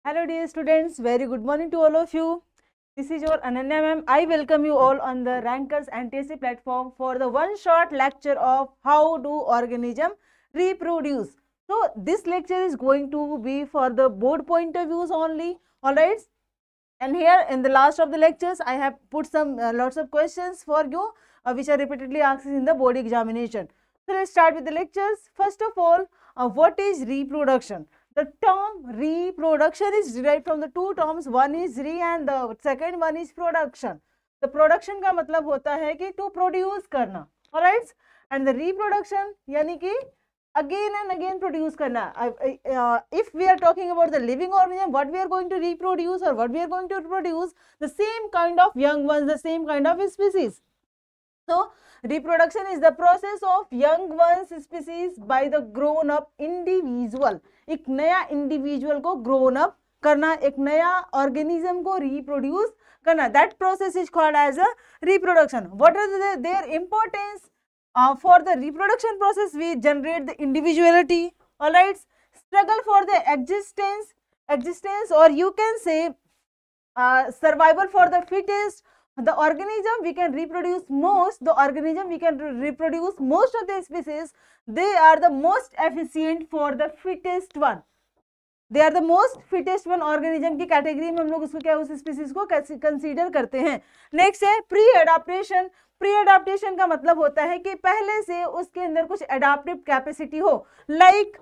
Hello dear students, very good morning to all of you. This is your Ananya ma'am. I welcome you all on the Rankers and TSC platform for the one short lecture of how do organism reproduce. So this lecture is going to be for the board point of views only, alright. And here in the last of the lectures, I have put some lots of questions for you which are repeatedly asked in the board examination. So let's start with the lectures. First of all, what is reproduction? The term reproduction is derived from the two terms, one is re and the second one is production. The production का मतलब होता है कि to produce करना, alright, and the reproduction यानी कि again and again produce करना. If we are talking about the living organism, what we are going to reproduce or what we are going to produce, the same kind of young ones, the same kind of species. So reproduction is the process of young ones species by the grown up individual. एक नया individual को grown up करना, एक नया organism को reproduce करना, that process is called as a reproduction. What are their importance? For the reproduction process we generate the individuality, all right, struggle for the existence or you can say survival for the fittest. The organism we can reproduce most, the organism we can reproduce most of the species, they are the most efficient for the fittest one. They are the most fittest one organism की category में हम लोग उसको क्या, उस species को consider करते हैं. नेक्स्ट है प्री एडाप्टेशन. प्री एडाप्टेशन का मतलब होता है कि पहले से उसके अंदर कुछ एडाप्टिव कैपेसिटी हो. Like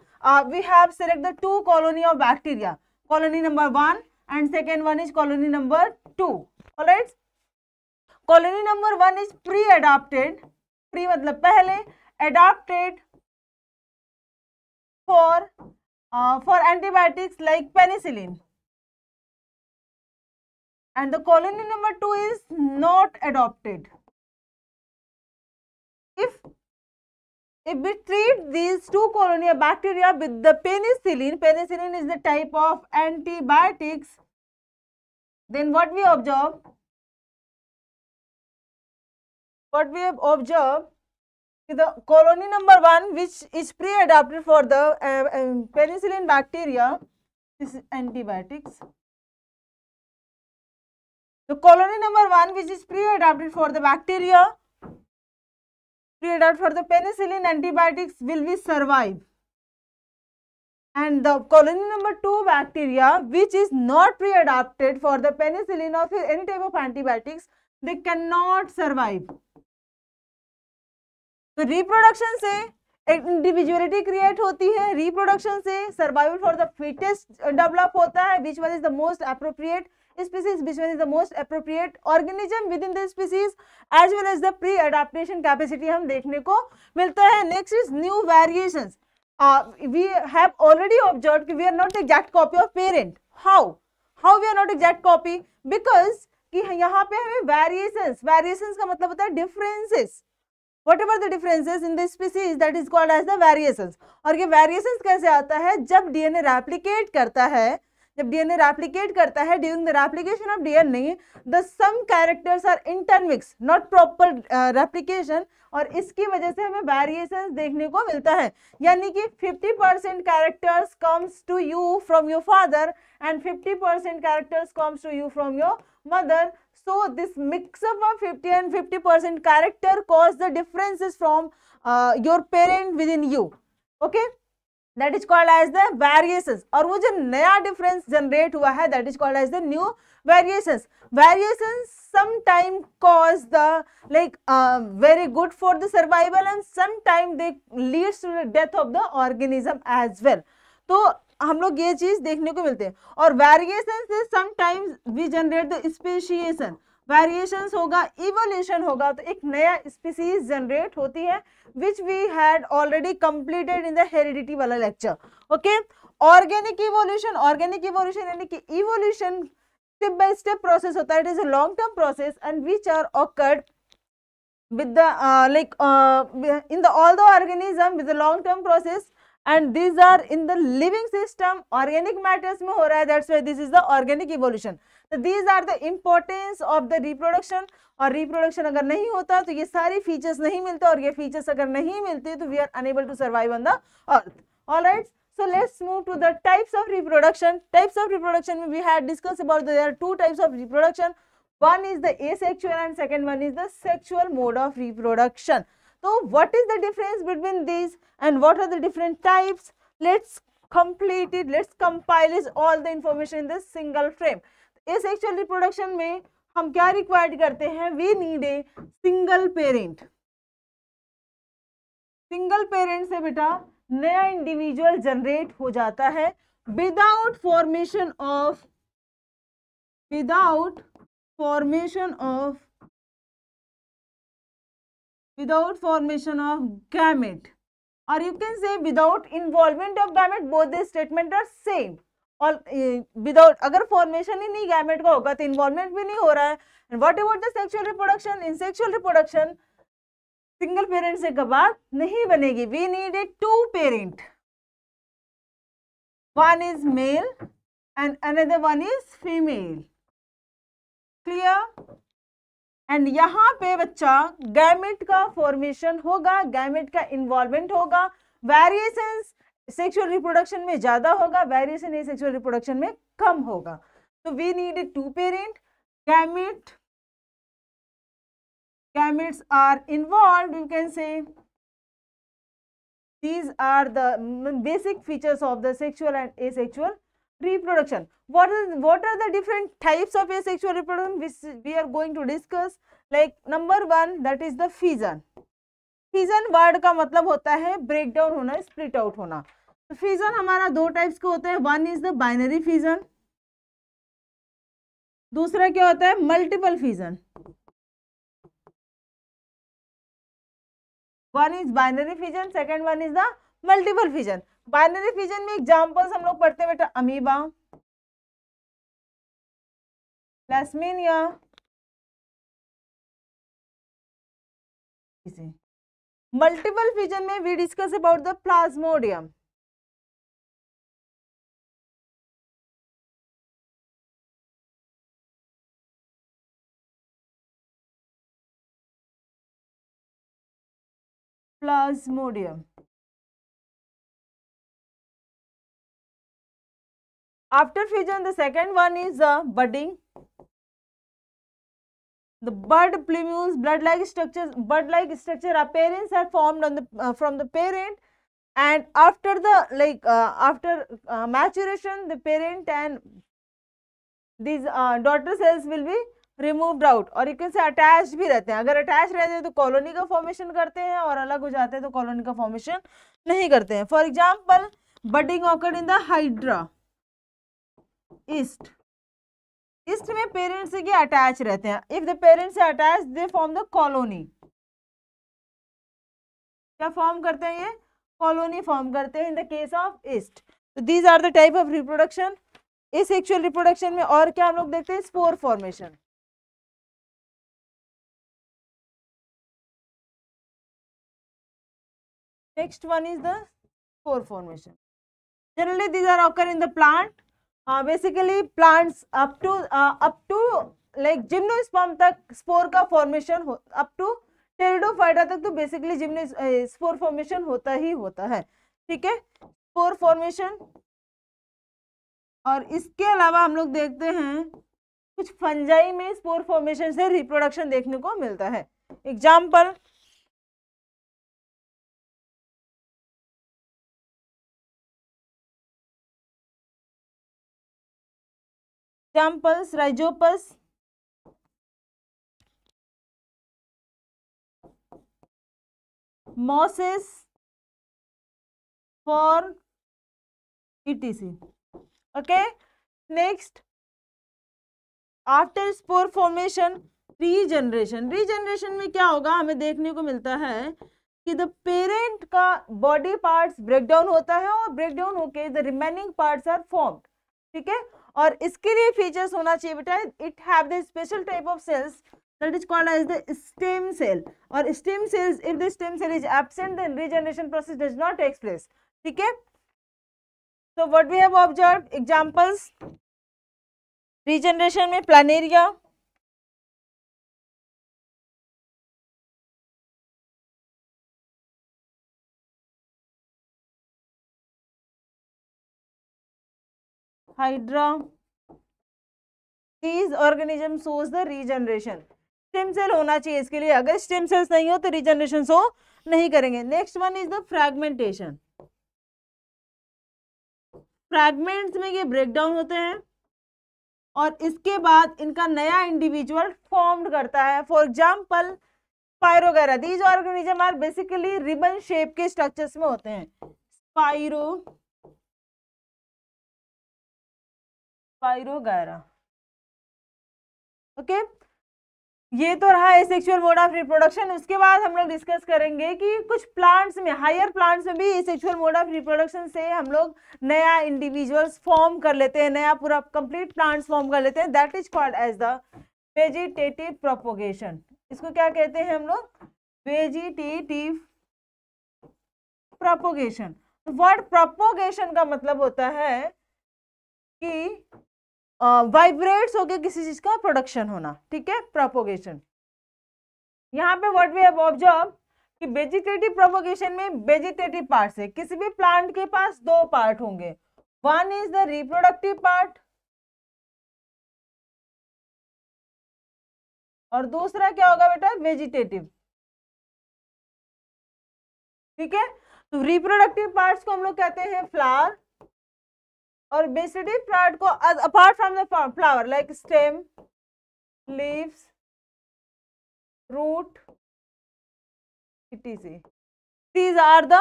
we have select the two colony of bacteria, colony number 1 and second one is colony number 2. Alright, colony number 1 is pre adapted. Pre मतलब पहले, adapted for antibiotics like penicillin, and the colony number 2 is not adopted. If we treat these two colony of bacteria with the penicillin is the type of antibiotics, then what we observe? The colony number 1 which is pre-adapted for the penicillin bacteria, this is antibiotics. The colony number 1 which is pre-adapted for the bacteria, pre-adapted for the penicillin antibiotics will be survive, and the colony number 2 bacteria which is not pre-adapted for the penicillin or any type of antibiotics, they cannot survive. तो reproduction से एक individuality create होती है, reproduction से survival for the fittest develop होता है, which one is the most appropriate species, which one is the most appropriate organism within the species, as well as the pre adaptation capacity हम देखने को मिलता है. Next is new variations. We have already observed कि we are not exact copy of parent. How we are not exact copy? Because कि यहाँ पे हमें वेरिएशंस का मतलब होता है differences. Whatever the differences in the species, that is called as the variations. और ये variations कैसे आता है? जब DNA replicate करता है, during the replication of DNA, the some characters are intermixed, not proper replication, और इसकी वजह से हमें variations देखने को मिलता है. यानी कि 50% characters comes to you from your father and 50% characters comes to you from your mother. So this mix up of 50 and 50% character cause the differences from your parent within you. Okay, that is called as the variations. और वो जो नया difference generate हुआ है, that is called as the new variations. Variations sometimes cause the very good for the survival and sometimes they leads to the death of the organism as well. तो हम लोग ये चीज देखने को मिलते हैं. और वेरिएशन से sometimes we generate the speciation. Variations होगा, इवोल्यूशन होगा, तो एक नया स्पीसीज जनरेट होती है, which we had already completed in the heredity वाला लेक्चर. ओके, ऑर्गेनिक इवोल्यूशन यानी कि evolution step by step process होता है. It is a long term process and which are occurred with the in the all the organism with the long term process, and these are in the living system, organic matters में हो रहा है, that's why this is the organic evolution. So these are the importance of the reproduction. और reproduction अगर नहीं होता तो ये सारी features नहीं मिलते, और ये features अगर नहीं मिलते तो we are unable to survive on the earth. All right, So let's move to the types of reproduction. Types of reproduction we had discussed about there are two types of reproduction. One is the asexual and second one is the sexual mode of reproduction. So what is the difference between these and what are the different types? Let's complete it. Let's compile is all the information in this single frame. Asexual reproduction में हम क्या required करते हैं? We need a single parent. Single parent से बेटा नया individual generate हो जाता है विदाउट फॉर्मेशन ऑफ गैमेट, और you can say without involvement of gamete. Both the statement are same. और विदाउट, अगर फॉर्मेशन ही नहीं गैमेट का होगा तो इन्वॉल्वमेंट भी नहीं हो रहा है. What about the sexual reproduction? In sexual reproduction single parent से गवाह नहीं बनेगी. We need a two parent. One is male and another one is female. Clear? And यहाँ पे बच्चा गैमेट का फॉर्मेशन होगा, गैमेट का इन्वॉल्वमेंट होगा. वेरिएशन सेक्सुअल रिप्रोडक्शन में ज्यादा होगा, वेरिएशन एसेक्सुअल रिप्रोडक्शन में कम होगा. तो we need a two parent. Gametes are involved, you can say. These are the basic features of the sexual and asexual reproduction. What are the different types of asexual reproduction which we are going to discuss? Like number one, that is the fission. Fission word का मतलब होता है break down होना, split out होना. तो fission हमारा दो types का होता है. One is the binary fission, दूसरा क्या होता है? multiple fission. One is binary fission, second one is the multiple fission. Binary fission में एग्जाम्पल्स हम लोग पढ़ते हैं बेटा, अमीबा, प्लास्मीनिया. मल्टीपल फिजन में we discuss about the plasmodium. Plasmodium. After fission, the second one is budding. The bud plumose, bud-like structure appearance are formed on the from the parent, and after the maturation, the parent and these daughter cells will be removed out. और एक से attach भी रहते हैं. अगर attach रहते हैं तो कॉलोनी का फॉर्मेशन करते हैं, और अलग हो जाते हैं तो कॉलोनी का फॉर्मेशन नहीं करते हैं. For example budding occurred in the hydra yeast. Yeast में पेरेंट्स से क्या अटैच रहते हैं. इफ द पेरेंट्स से attach they form the colony. क्या फॉर्म करते हैं? ये कॉलोनी फॉर्म करते हैं in the case of yeast. तो these are the type of reproduction. Asexual reproduction में और क्या हम लोग देखते हैं? Spore formation. Next one is the spore formation. Generally, these are occur in the plant. Basically, plants up to like gymnosperm तक spore का formation हो, up to pteridophyta तक तो basically spore formation होता ही होता है. ठीक है, spore formation. और इसके अलावा हम लोग देखते हैं कुछ फंजाई में स्पोर फॉर्मेशन से रिप्रोडक्शन देखने को मिलता है. Example Rhizopus, mosses, for etc. Okay, next after spore formation regeneration. Regeneration में क्या होगा? हमें देखने को मिलता है कि द पेरेंट का बॉडी पार्ट्स ब्रेक डाउन होता है, और ब्रेक डाउन होके the remaining parts are formed. ठीक है, और इसके लिए फीचर्स होना चाहिए बेटा. It have the special type of cells that is called as the stem cell, or stem cells. If the stem cell is absent, then regeneration process does not take place. ठीक है, so what we have observed examples regeneration में planaria, hydra, these organism shows the regeneration. Stem cell होना चाहिए इसके लिए, अगर stem cells नहीं हो तो रीजनरेशन शो नहीं करेंगे. Next one is the fragmentation. Fragments में ये ब्रेक डाउन होते हैं और इसके बाद इनका नया इंडिविजुअल फॉर्म्ड करता है. For example spirogyra, these organism are basically ribbon shape के स्ट्रक्चर्स में होते हैं. स्पाइरोगैरा. ओके, ये तो रहा एसेक्सुअल मोड ऑफ रिप्रोडक्शन. उसके बाद हम लोग डिस्कस करेंगे कि कुछ प्लांट्स में, हायर प्लांट्स में भी एसेक्सुअल मोड ऑफ रिप्रोडक्शन से हम लोग नया इंडिविजुअल्स फॉर्म कर लेते हैं, नया पूरा कंप्लीट प्लांट्स फॉर्म कर लेते हैं. That is called as the vegetative propagation. इसको क्या कहते हैं हम लोग? Vegetative propagation. वर्ड प्रोपोगेशन का मतलब होता है कि वाइब्रेट्स होके किसी चीज का प्रोडक्शन होना. ठीक है, प्रोपोगेशन. यहाँ पे व्हाट वी हैव ऑब्जर्व कि वेजिटेटिव प्रोपोगेशन में वेजिटेटिव पार्ट है. किसी भी प्लांट के पास दो पार्ट होंगे. One is the reproductive part और दूसरा क्या होगा बेटा? वेजिटेटिव. ठीक है, तो रिप्रोडक्टिव पार्ट्स को हम लोग कहते हैं फ्लावर और वेजिटेटिव पार्ट को apart from the flower like stem, leaves, root, etc. These are the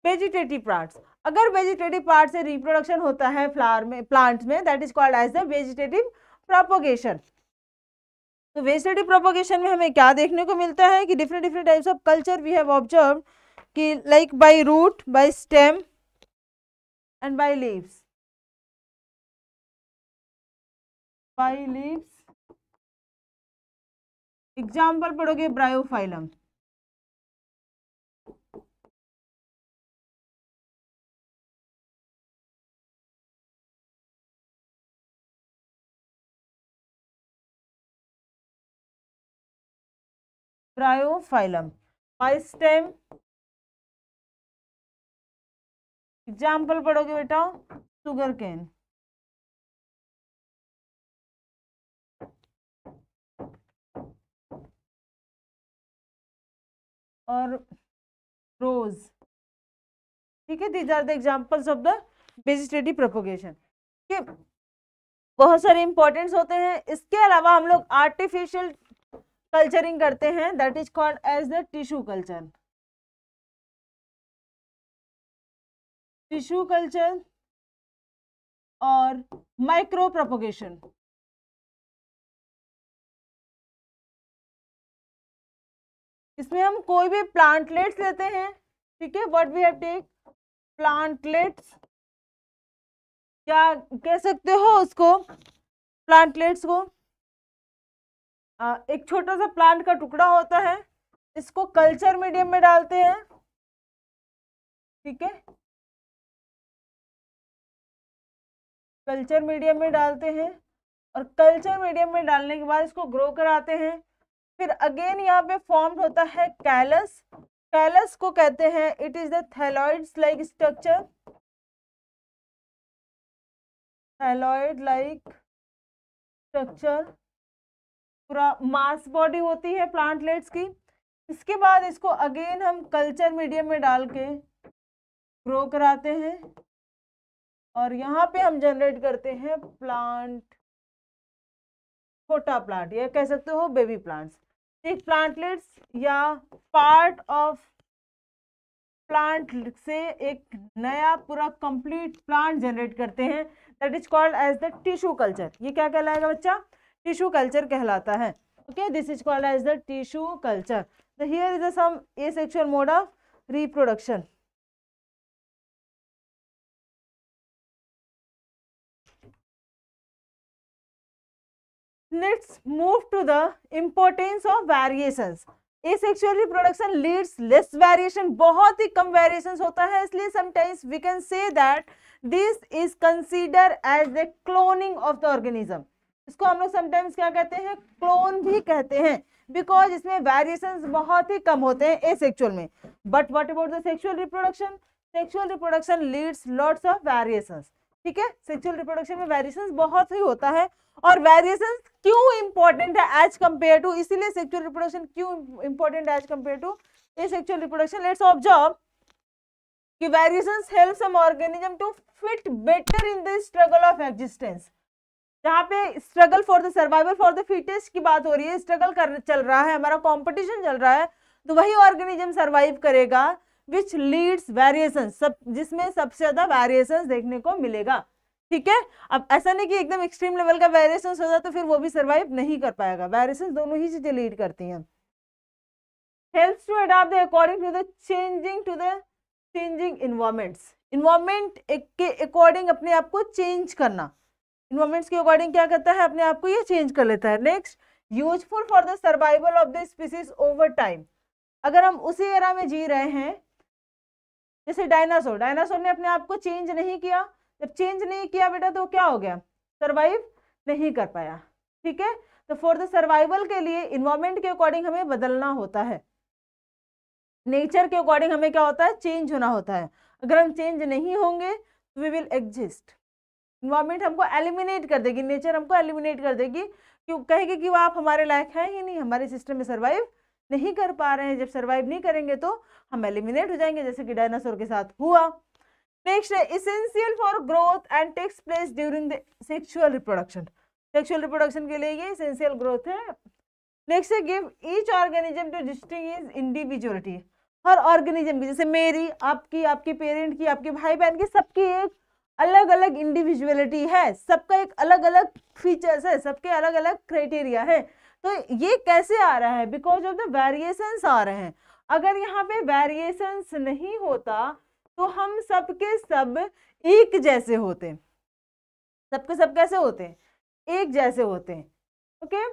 vegetative parts. अगर वेजिटेटिव पार्ट से रिप्रोडक्शन होता है फ्लावर में, प्लांट्स में, that is called as the vegetative propagation. तो वेजिटेटिव प्रोपोगेशन में हमें क्या देखने को मिलता है कि different different types of culture we have observe कि like by root, by stem and by leaves. By leaves example पढ़ोगे bryophyllum. Bryophyllum. By stem example पढ़ोगे बेटा सुगर केन. और रोज. ठीक है, these are the examples of the vegetative propagation. बहुत सारे importance होते हैं. इसके अलावा हम लोग आर्टिफिशियल कल्चरिंग करते हैं, that is called as the tissue culture. Tissue culture और माइक्रो प्रोपोगेशन. इसमें हम कोई भी प्लांटलेट्स लेते हैं. ठीक है, what we have take plantlets, क्या कह सकते हो उसको? प्लांटलेट्स को एक छोटा सा प्लांट का टुकड़ा होता है, इसको कल्चर मीडियम में डालते हैं. ठीक है, कल्चर मीडियम में डालते हैं और कल्चर मीडियम में डालने के बाद इसको ग्रो कराते हैं. फिर अगेन यहाँ पे फॉर्म होता है कैलस. कैलस को कहते हैं, it is the thalloids like structure. Thalloid like structure, पूरा मास बॉडी होती है प्लांटलेट्स की. इसके बाद इसको अगेन हम कल्चर मीडियम में डाल के ग्रो कराते हैं और यहाँ पे हम जनरेट करते हैं प्लांट, छोटा प्लांट, या कह सकते हो बेबी प्लांट्स. एक प्लांटलेट्स या पार्ट ऑफ प्लांट से एक नया पूरा कंप्लीट प्लांट जनरेट करते हैं, that is called as the tissue culture. ये क्या कहलाएगा बच्चा? टिश्यू कल्चर कहलाता है. Okay, this is called as the tissue culture. Here is the some asexual mode of reproduction. Let's move to the importance of variations. Asexual reproduction leads less variation. बहुत ही कम variations होता है, इसलिए sometimes we can say that this is considered as the cloning of the organism. इसको हम लोग sometimes क्या कहते हैं? क्लोन भी कहते हैं, because इसमें variations बहुत ही कम होते हैं asexual में. But what about the sexual reproduction? Sexual reproduction leads lots of variations. ठीक है, सेक्सुअल रिप्रोडक्शन में वेरिएशंस बहुत ही होता है, और वेरिएशंस क्यों इंपॉर्टेंट है एज कंपेयर टू, इसीलिए सेक्सुअल रिप्रोडक्शन क्यों important as compare to asexual reproduction. Let's observe कि variations help some organism to fit better in the struggle of existence. जहाँ पे struggle for the survival for the fittest की बात हो रही है, स्ट्रगल कर चल रहा है, हमारा कंपटीशन चल रहा है, तो वही ऑर्गेनिज्म सर्वाइव करेगा विच लीड्स वेरिएशन, सब जिसमें सबसे ज्यादा वेरिएशन देखने को मिलेगा। ठीक है, अब ऐसा नहीं कि एकदम एक्सट्रीम लेवल का वेरिएशन हो जाए तो फिर वो भी सर्वाइव नहीं कर पाएगा, वेरिएशन दोनों ही चीजें लीड करती हैं। Helps to adopt according to the changing environments, environment के अकॉर्डिंग अपने आप को चेंज करना, इन्वायरमेंट्स के अकॉर्डिंग क्या करता है, अपने आप को ये चेंज कर लेता है। Next, useful for the survival of the species over time. अगर हम उसी एरा में जी रहे हैं, जैसे डायनासोर, डायनासोर ने अपने आप को चेंज नहीं किया, जब चेंज नहीं किया बेटा तो क्या हो गया, सर्वाइव नहीं कर पाया। ठीक है, तो फॉर द सर्वाइवल के लिए इन्वायरमेंट के अकॉर्डिंग हमें बदलना होता है, नेचर के अकॉर्डिंग हमें क्या होता है, चेंज होना होता है। अगर हम चेंज नहीं होंगे वी विल एग्जिस्ट, इन्वायरमेंट हमको एलिमिनेट कर देगी, नेचर हमको एलिमिनेट कर देगी, क्यों कहेगी कि वो आप हमारे लायक हैं ही नहीं, हमारे सिस्टम में सर्वाइव नहीं कर पा रहे हैं। जब सर्वाइव नहीं करेंगे तो हम एलिमिनेट हो जाएंगे, जैसे कि डायनासोर के साथ हुआ। नेक्स्ट है essential for growth and takes place during the sexual reproduction, sexual reproduction के लिए ये इसेंशियल ग्रोथ है। नेक्स्ट है give each organism to distinguish individuality, हर ऑर्गेनिज्म की, जैसे मेरी, आपकी, आपके पेरेंट की, आपके भाई बहन की, सबकी एक अलग अलग इंडिविजुअलिटी है, सबका एक अलग अलग फीचर्स है, सबके अलग अलग क्राइटेरिया है। तो ये कैसे आ रहा है, बिकॉज ऑफ द वेरिएशंस आ रहे हैं। अगर यहाँ पे वेरिएशंस नहीं होता तो हम सबके सब एक जैसे होते, सबके सब कैसे होते, एक जैसे होते। Okay,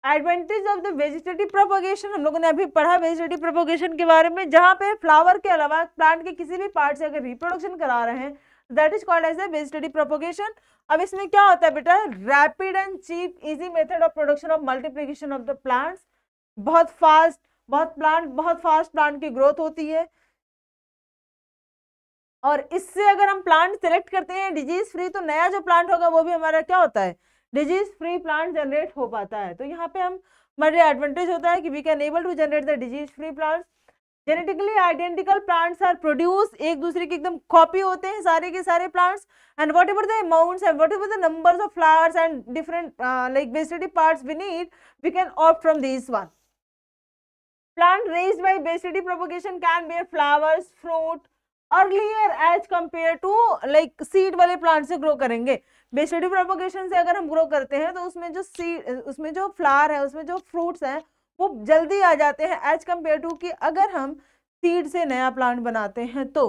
advantage of the vegetative propagation, हम लोगों ने अभी पढ़ा वेजिटेटिव प्रोपोगेशन के बारे में, जहाँ पे फ्लावर के अलावा प्लांट के किसी भी पार्ट से अगर रिप्रोडक्शन करा रहे हैं that is called as a vegetative propagation. अब इसमें क्या होता है बेटा, rapid and cheap easy method of production of multiplication of the plants, बहुत फास्ट, बहुत फास्ट प्लांट की ग्रोथ होती है, और इससे अगर हम प्लांट सेलेक्ट करते हैं डिजीज फ्री, तो नया जो प्लांट होगा वो भी हमारा क्या होता है, डिजीज फ्री प्लांट जनरेट हो पाता है। तो यहाँ पे हम हमारे एडवांटेज होता है कि we can able to generate the disease free plants. Genetically identical plants are produce, एक दूसरे की एकदम कॉपी होते हैं सारे के सारे plants, and whatever the amounts and whatever the numbers of flowers and different like vegetative parts we need, we can opt from this one. Plant raised by vegetative propagation can bear flowers, fruit earlier as compared to like seed वाले plant से grow करेंगे। vegetative propagation से अगर हम grow करते हैं तो उसमें जो seed, उसमें जो flower है, उसमें जो fruits हैं वो जल्दी आ जाते हैं as compared to कि अगर हम seed से नया plant बनाते हैं तो।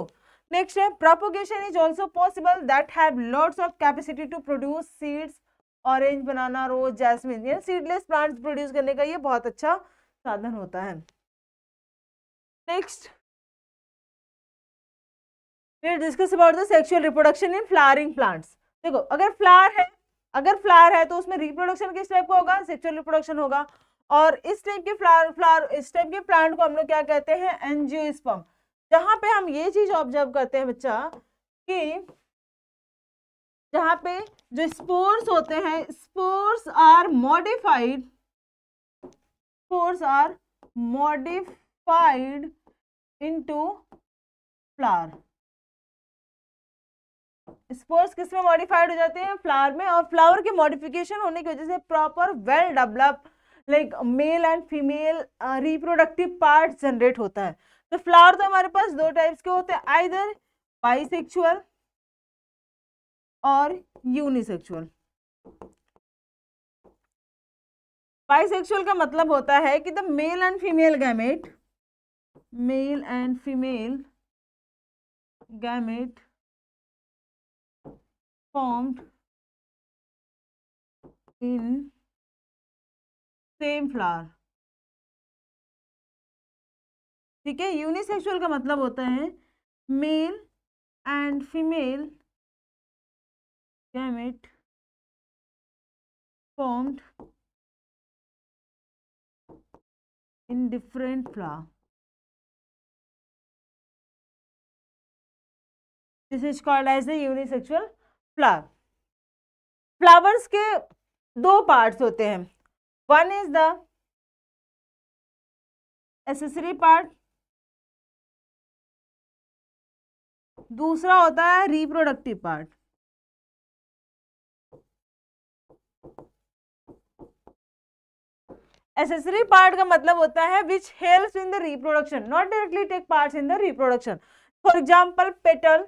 नेक्स्ट है propagation is also possible that have lots of capacity to produce seeds, orange, banana, rose, jasmine, ये सीडलेस प्लांट्स प्रोड्यूस करने का ये बहुत अच्छा साधन होता है। Next we'll discuss about the sexual reproduction in flowering plants। देखो अगर फ्लावर है तो उसमें रिप्रोडक्शन किस टाइप का होगा, सेक्सुअल रिप्रोडक्शन होगा, और इस टाइप के इस टाइप के प्लांट को हम लोग क्या कहते हैं, एंजियोस्पर्म। जहां पे हम ये चीज ऑब्जर्व करते हैं बच्चा कि जहां पे जो स्पोर्स होते हैं, spores are modified into flower. Spores किस में मॉडिफाइड हो जाते हैं, फ्लावर में, और फ्लावर के मॉडिफिकेशन होने की वजह से proper well develop like mail and female reproductive parts generate होता है। तो फ्लावर तो हमारे पास दो टाइप्स के होते हैं, आइदर बाइसेक्सुअल और यूनिसेक्सुअल। बाइसेक्सुअल का मतलब होता है कि the mail and female gamete formed in same flower। ठीक है, यूनिसेक्सुअल का मतलब होता है mail and female gamete formed in different flower। This is called as the unisexual flower, flowers के दो पार्ट्स होते हैं, one is the accessory part, दूसरा होता है रिप्रोडक्टिव पार्ट। एक्सेसरी पार्ट का मतलब होता है which helps in the reproduction, not directly take parts in the reproduction. For example petal,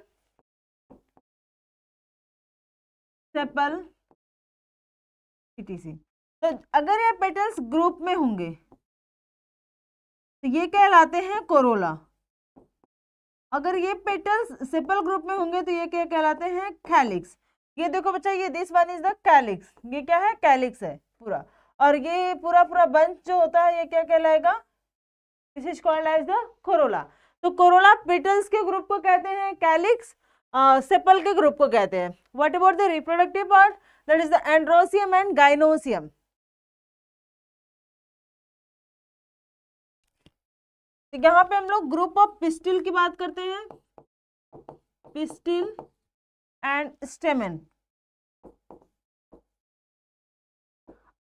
sepal, etc। तो अगर ये पेटल्स ग्रुप में होंगे तो ये कहलाते हैं कोरोला, अगर ये पेटल्स सेपल ग्रुप में होंगे तो ये क्या कहलाते हैं, कैलिक्स। ये देखो बच्चा, ये this one is the calyx, ये क्या है, कैलिक्स है पूरा, और ये पूरा पूरा बंच जो होता है ये क्या कहलाएगा, this is called as the corolla. तो कोरोला पेटल्स के ग्रुप को कहते हैं कैलिक्स, सेपल के ग्रुप को कहते हैं। What about the reproductive part, that is the androecium and gynoecium. तो यहाँ पे हम लोग ग्रुप ऑफ पिस्टिल की बात करते हैं, पिस्टिल एंड स्टेमन।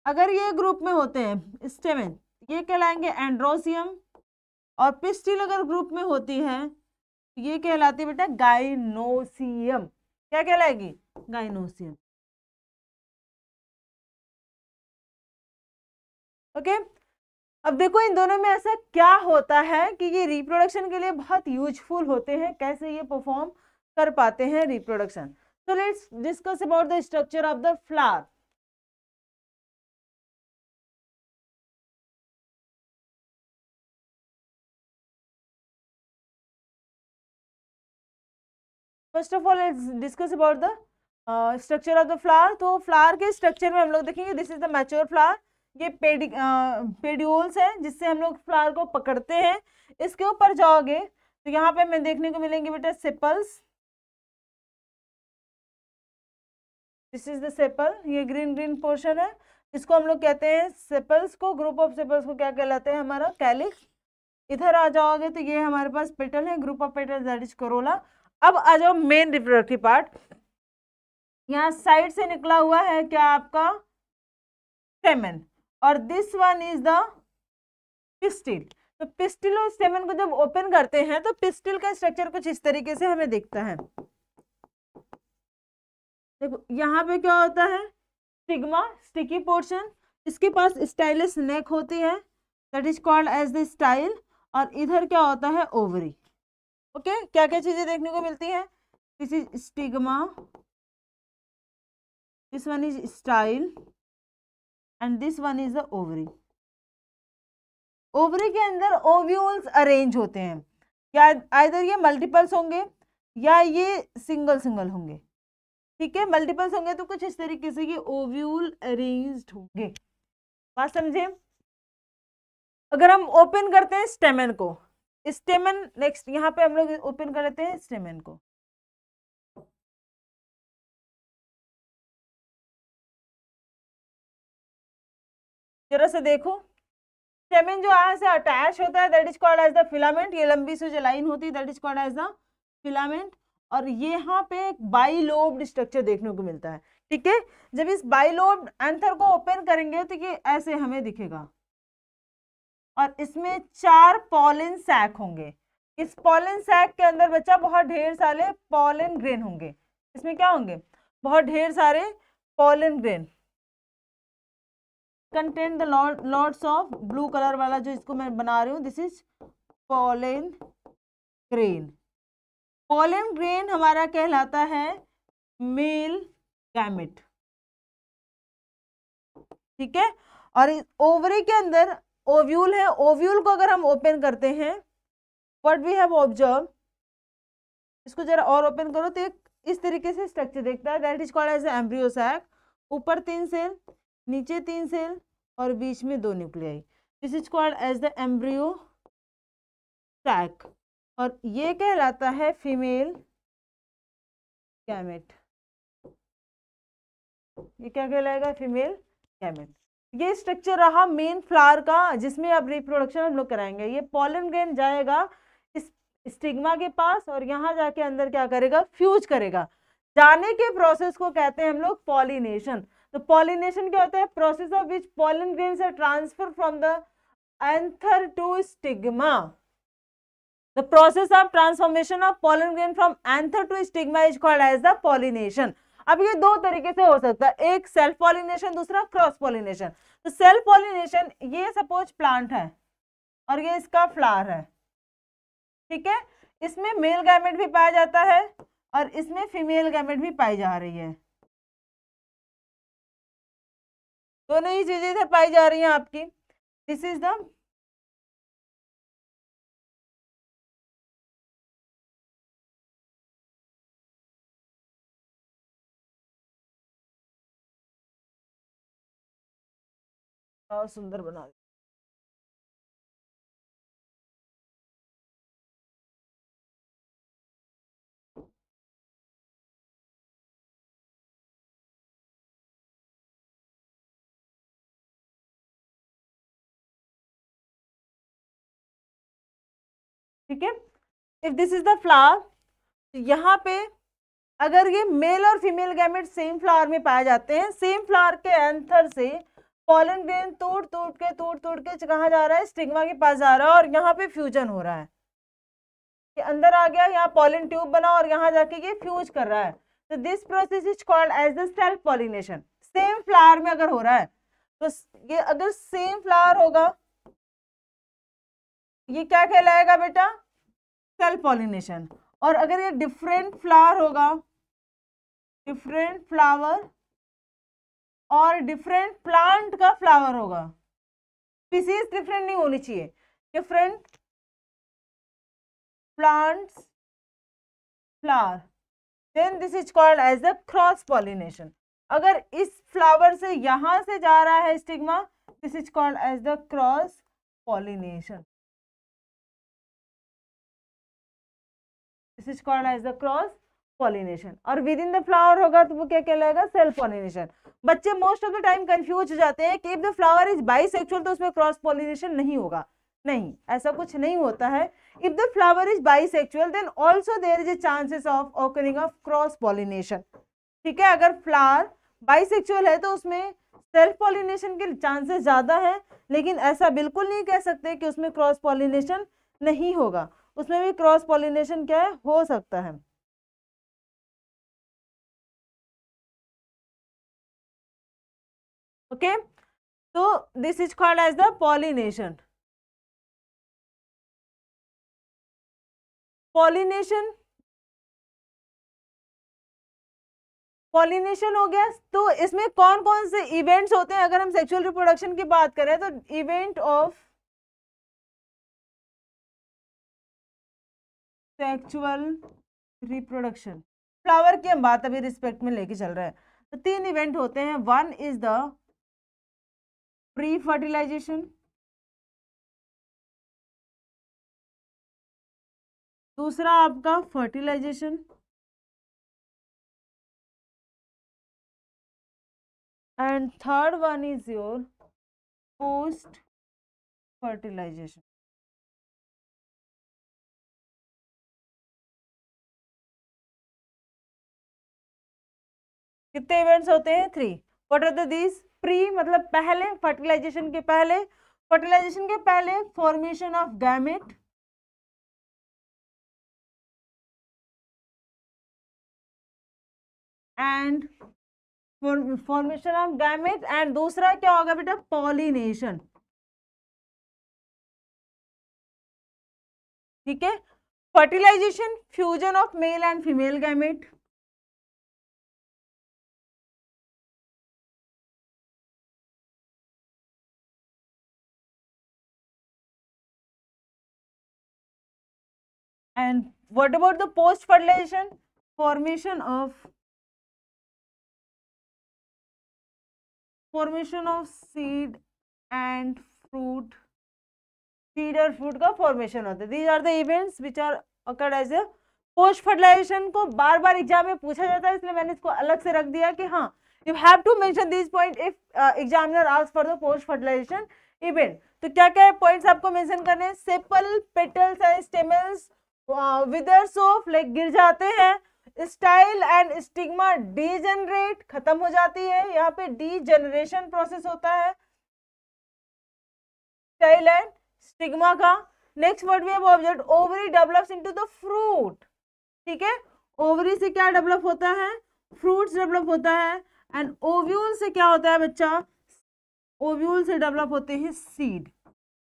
अगर ये ग्रुप में होते हैं स्टेमन, ये कहलाएंगे एंड्रोसियम, और पिस्टिल अगर ग्रुप में होती है तो ये कहलाती है बेटा गाइनोसियम। क्या कहलाएगी, गाइनोसियम। ओके, अब देखो इन दोनों में ऐसा क्या होता है कि ये रिप्रोडक्शन के लिए बहुत यूजफुल होते हैं, कैसे ये परफॉर्म कर पाते हैं reproduction. So let's discuss about the structure of the flower. First of all let's discuss about the structure of the flower. तो फ्लावर के स्ट्रक्चर में हम लोग देखेंगे, this is the mature flower, ये पेडियोल्स है जिससे हम लोग फ्लावर को पकड़ते हैं। इसके ऊपर जाओगे तो यहाँ पे हमें देखने को मिलेंगे बेटा sepals, this is the sepal, ये ग्रीन ग्रीन पोर्शन है, इसको हम लोग कहते हैं सेपल्स को, ग्रुप ऑफ सेपल्स को क्या कहलाते हैं, हमारा कैलिक्स। इधर आ जाओगे तो ये हमारे पास पेटल है, group of petal that is Corolla. अब आ जाओ मेन रिप्रोडक्टिव पार्ट, यहाँ साइड से निकला हुआ है क्या आपका स्टेमन, और this one is the pistil. तो पिस्टिल और स्टेमन को जब ओपन करते हैं तो पिस्टिल का स्ट्रक्चर कुछ इस तरीके से हमें दिखता है। देखो यहाँ पे क्या होता है, स्टिग्मा, स्टिकी पोर्शन, इसके पास स्टाइलिस नेक होती है, that is called as the style, और इधर क्या होता है, ओवरी। ओके, क्या क्या चीजें देखने को मिलती है, this is stigma, this one is style, and this one is the ovary. Ovary के अंदर ओव्यूल्स अरेंज होते हैं, या आइदर ये मल्टीपल्स होंगे या ये सिंगल सिंगल होंगे। ठीक है, मल्टीपल्स होंगे तो कुछ इस तरीके से ये ओव्यूल अरेंज्ड होंगे। बात समझे। अगर हम ओपन करते हैं स्टेमन को, स्टेमन नेक्स्ट यहाँ पे हम लोग ओपन कर लेते हैं स्टेमन को, जरा से देखो, स्टेमन जो यहाँ से अटैच होता है that is called as the filament, ये लंबी सी जो लाइन होती है that is called as the filament, और यहाँ पे एक बाइलोब्ड स्ट्रक्चर देखने को मिलता है। ठीक है, जब इस बाइलोब्ड एंथर को ओपन करेंगे तो ये ऐसे हमें दिखेगा, और इसमें 4 पॉलन सैक होंगे। इस पॉलन सैक के अंदर बच्चा बहुत ढेर सारे पॉलन ग्रेन होंगे, इसमें क्या होंगे, बहुत ढेर सारे pollen grain, contain the lots of, blue colour वाला जो इसको मैं बना रही हूँ, this is pollen grain. Pollen grain हमारा कहलाता है मेल गैमेट। ठीक है, और इस ओवरी के अंदर ओव्यूल है, ओव्यूल को अगर हम ओपन करते हैं, व्हाट वी हैव ऑब्जर्व, इसको जरा और ओपन करो तो एक इस तरीके से स्ट्रक्चर देखता है, that is called as embryo sac. ऊपर 3 सेल, नीचे 3 सेल, और बीच में 2 nuclei, this is called as the embryo sac, और ये कहलाता है फीमेल गैमेट। ये क्या कहलाएगा, फीमेल गैमेट। ये स्ट्रक्चर रहा मेन फ्लावर का, जिसमें अब रिप्रोडक्शन हम लोग कराएंगे। ये पॉलन ग्रेन जाएगा इस स्टिग्मा के पास, और यहाँ जाके अंदर क्या करेगा, फ्यूज करेगा। जाने के प्रोसेस को कहते हैं हम लोग पॉलिनेशन। तो पॉलिनेशन क्या होता है? Process of which pollen grains are transfer from the anther to stigma. The process of transformation of pollen grain from anther to stigma is called as the pollination. अब ये दो तरीके से हो सकता है, एक सेल्फ पॉलिनेशन, दूसरा क्रॉस पॉलिनेशन। तो सेल्फ पॉलिनेशन, ये सपोज प्लांट है और ये इसका फ्लावर है, ठीक है, इसमें मेल गैमेट भी पाया जाता है और इसमें फीमेल गैमेट भी पाई जा रही है, दोनों ही चीजें इधर पाई जा रही हैं आपकी। दिस इज द सुंदर बना, ठीक है। If this is the flower, यहाँ पे अगर ये मेल और फीमेल गैमेट सेम फ्लावर में पाए जाते हैं, सेम फ्लावर के एंथर से पॉलन ग्रेन तोड़ तोड़ के कहाँ जा रहा है? स्टिग्मा के पास जा रहा है और यहाँ पे फ्यूजन हो रहा है, ये अंदर आ गया, यहाँ पॉलन ट्यूब बना और यहाँ जाके ये फ्यूज कर रहा है। तो this process is called as the self pollination. Same flower में अगर हो रहा है तो ये अगर सेम फ्लावर होगा, ये क्या कहलाएगा बेटा? Self pollination. और अगर ये डिफरेंट फ्लावर होगा, डिफरेंट फ्लावर और डिफरेंट प्लांट का फ्लावर होगा, स्पीसीज डिफरेंट नहीं होनी चाहिए, different plants flower, then this is called as the cross pollination. अगर इस फ्लावर से यहां से जा रहा है stigma, this is called as the cross pollination, this is called as the cross pollination. और विद इन द फ्लावर होगा तो वो क्या कहलाएगा? Self pollination. बच्चे most of the time confuse हो जाते हैं कि if the flower is bisexual तो उसमें क्रॉस पॉलिनेशन नहीं होगा। नहीं, ऐसा कुछ नहीं होता है। If the flower is bisexual then also there is a chances of occurring of cross pollination, ठीक है। अगर फ्लावर बाइसेक्सुअल है तो उसमें सेल्फ पॉलिनेशन के चांसेस ज्यादा है, लेकिन ऐसा बिल्कुल नहीं कह सकते कि उसमें क्रॉस पॉलिनेशन नहीं होगा, उसमें भी क्रॉस पॉलिनेशन क्या है? हो सकता है। ओके, तो this is called as the pollination. Pollination, pollination हो गया। तो इसमें कौन कौन से इवेंट्स होते हैं? अगर हम सेक्सुअल रिप्रोडक्शन की बात करें तो event of sexual reproduction, flower की हम बात अभी रिस्पेक्ट में लेके चल रहे हैं, तो तीन इवेंट होते हैं। One is the pre fertilization, दूसरा आपका fertilization, and third one is your post fertilization. कितने इवेंट्स होते हैं? 3। What are the these? Pre मतलब पहले, फर्टिलाइजेशन के पहले, फर्टिलाइजेशन के पहले formation of gamete, and formation of gamete, and दूसरा क्या होगा बेटा? पॉलिनेशन, ठीक है। Fertilization, fusion of male and female gamete, and what about the post fertilization? Formation of seed and fruit, seed और फ्रूट का फॉर्मेशन होता है। These are the events which are occurred as a post fertilization. को बार बार exam में पूछा जाता है, इसलिए मैंने इसको अलग से रख दिया कि हाँ, you have to mention this point if examiner ask for the post fertilization event. तो क्या क्या पॉइंट्स आपको मेंशन करने हैं? Sepal, petals and stamens withers off, like गिर जाते हैं, स्टाइल एंड स्टिग्मा डीजेनरेट, खत्म हो जाती है, यहाँ पे डीजेनरेशन प्रोसेस होता है स्टाइल एंड स्टिग्मा का। Next word we have observed, ovary develops into the fruit, ठीक है, ओवरी से क्या डेवलप होता है, फ्रूट्स डेवलप होता है, एंड ओव्यूल से क्या होता है बच्चा, ओव्यूल से डेवलप होते हैं सीड,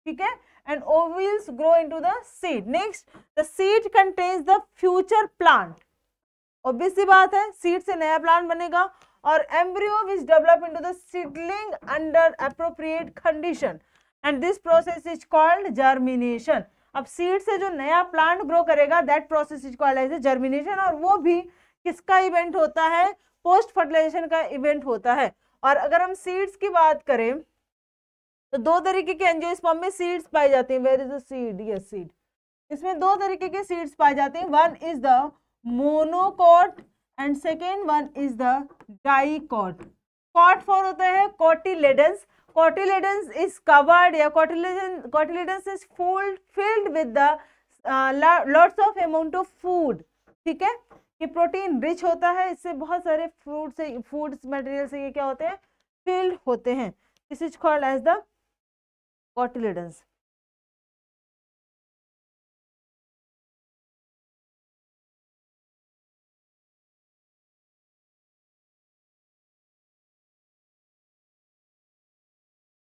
ठीक है, and ovules grow into the seed. Next, the seed contains the future plant, obvious सी बात है, सीड से नया प्लांट बनेगा, और embryo which develop into the seedling under appropriate condition, and this process is called germination. अब seed से जो नया प्लांट ग्रो करेगा, that process is called as a germination, और वो भी किसका इवेंट होता है, पोस्ट फर्टिलाइजेशन का इवेंट होता है। और अगर हम सीड्स की बात करें तो दो तरीके के एंजियोस्पर्म में सीड्स पाई जाती हैं। Where is the seed, yes seed, इसमें दो तरीके के सीड्स पाए जाते हैं, one is the monocot and second one is the dicot. Cot for होता है कोटिलेडन्स, कोटिलेडन्स इज कवर्ड या cotyledons is filled with the lots of amount of food, ठीक है, ये प्रोटीन रिच होता है, इससे बहुत सारे फूड्स मटेरियल से ये क्या होते हैं, फिल्ड होते हैं, this is called as the cotyledons.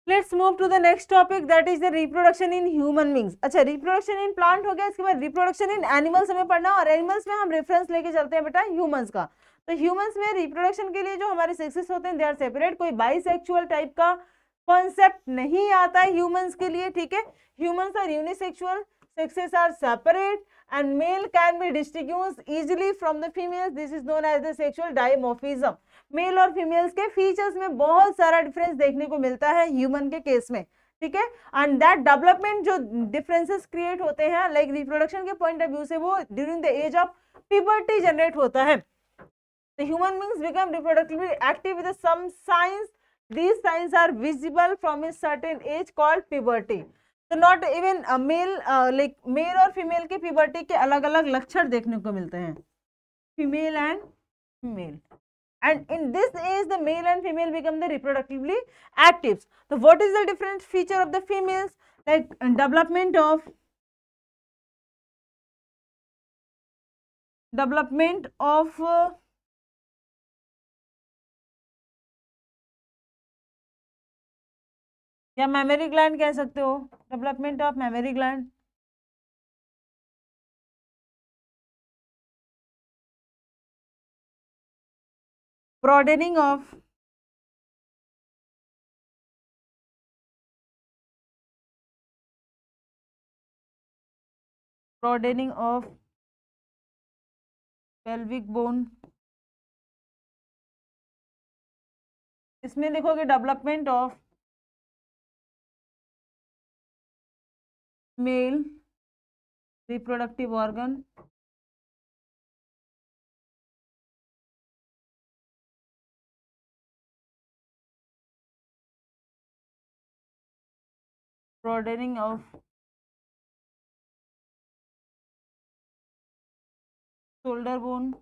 Let's move to the next topic, that is the reproduction in human beings. अच्छा, रिप्रोडक्शन इन प्लांट हो गया, इसके बाद रिप्रोडक्शन इन एनिमल्स हमें पढ़ना, और एनिमल्स में हम रेफरेंस लेके चलते हैं बेटा ह्यूमंस का। तो ह्यूमंस में रिप्रोडक्शन के लिए जो हमारे सेक्सेस होते हैं दे आर सेपरेट, कोई बाइसेक्सुअल टाइप का कॉन्सेप्ट नहीं आता है ह्यूमंस के लिए, ठीक है, humans are unisexual, sexes are separate and male can be distinguished easily from the females, this is known as the sexual dimorphism। Male और फीमेल्स के फीचर्स में बहुत सारा डिफरेंस देखने को मिलता है ह्यूमन के केस में, ठीक है, एंड दैट डेवलपमेंट जो डिफरेंसेस क्रिएट होते हैं लाइक रिप्रोडक्शन के पॉइंट ऑफ व्यू से वो during the age of puberty generate होता है। The human beings become reproductively active with some signs, these signs are visible from a certain age called puberty। तो not even male like male और female के puberty के अलग अलग लक्षण देखने को मिलते हैं, female and male, and in this age the male and female become the reproductively active। So what is the different feature of the females, like development of या मेमोरी ग्लैंड कह सकते हो, development of memory gland, broadening of pelvic bone, इसमें लिखोगे development of male reproductive organ, broadening of shoulder bone,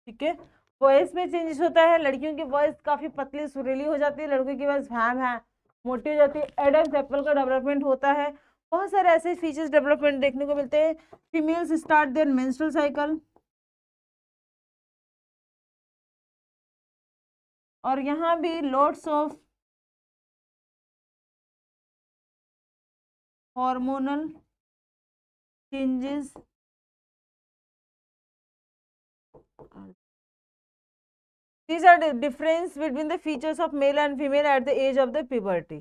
ठीक है, voice में changes होता है, लड़कियों की वॉइस काफी पतली सुरीली हो जाती है, लड़कों की वॉइस भैं मोटी हो जाती है, एडम्स एप्पल का डेवलपमेंट होता है, बहुत सारे ऐसे फीचर्स डेवलपमेंट देखने को मिलते हैं। Females start their menstrual cycle, और यहाँ भी lots of hormonal changes, these are the difference between the features of male and female at the age of the puberty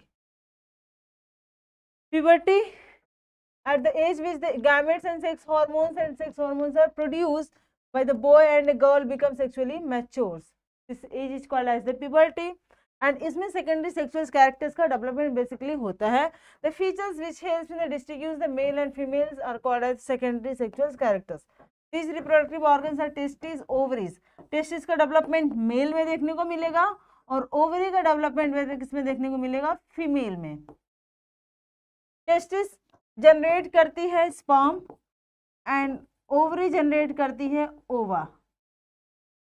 at the age which the gametes and sex hormones are produced by the boy and a girl become sexually matures, this age is called as the puberty, and इसमें secondary sexual characters का development basically होता है। the features which helps in the distinguish the male and females are called as secondary sexual characters। these reproductive organs are testes, ovaries। Testis का development mail में देखने को मिलेगा और ovary का डेवलपमेंट किसमें देखने को मिलेगा, फीमेल में। टेस्टिस जनरेट करती है स्पर्म एंड ओवरी जनरेट करती है ओवा,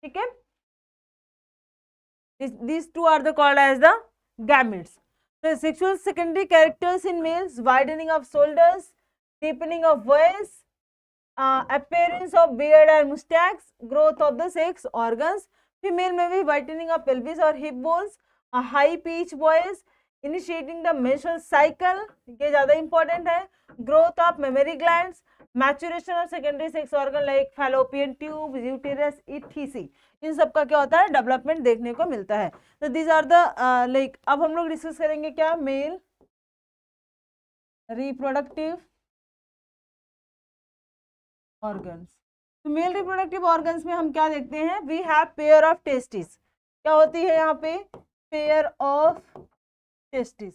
ठीक है। These two are the called as the gametes. The sexual secondary characters in males: widening of shoulders, deepening of voice, appearance of beard and mustache, growth of the sex organs. Female में भी whitening of pelvis और hip bones, a high pitch voice, initiating the menstrual cycle, ये ज़्यादा important है, growth of mammary glands, maturation of secondary sex organ like fallopian tube, uterus, etc. इन सब का क्या होता है, डेवलपमेंट देखने को मिलता है। तो दीज आर द लाइक, अब हम लोग डिस्कस करेंगे क्या, मेल रिप्रोडक्टिव ऑर्गन्स। तो मेल रिप्रोडक्टिव ऑर्गन्स में हम क्या देखते हैं, we have pair of testis, क्या होती है यहाँ पे, पेयर ऑफ टेस्टिस,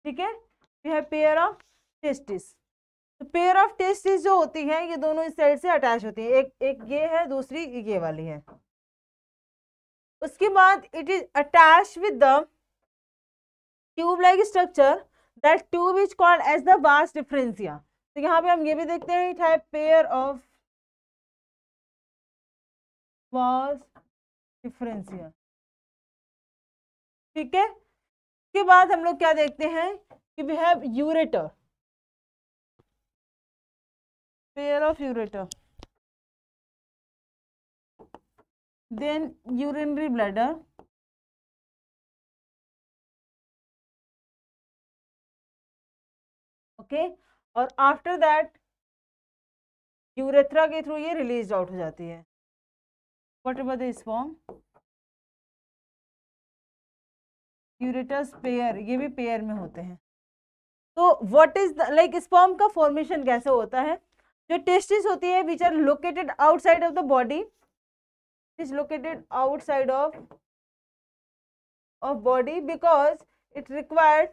ठीक है, we have pair of testis. तो पेयर ऑफ टेस्टिस जो होती है ये दोनों इस साइड से अटैच होती है, एक ये है, दूसरी ये वाली है। उसके बाद it is attach with the tube like structure, that tube is called as the vas deferentia. तो यहाँ पे हम ये भी देखते हैं, इट है पेयर ऑफ वास डिफरेंशिया, ठीक है। उसके बाद हम लोग क्या देखते हैं कि we have ureter, pair of ureter, then urinary bladder, okay, और आफ्टर दैट यूरेथ्रा के थ्रू ये रिलीज आउट हो जाती है। What about the sperm, ureters pair, ये भी पेयर में होते हैं। तो व्हाट इज लाइक स्पर्म का फॉर्मेशन कैसे होता है, जो टेस्टिस होती है which are located outside of the body, is located outside of body because it required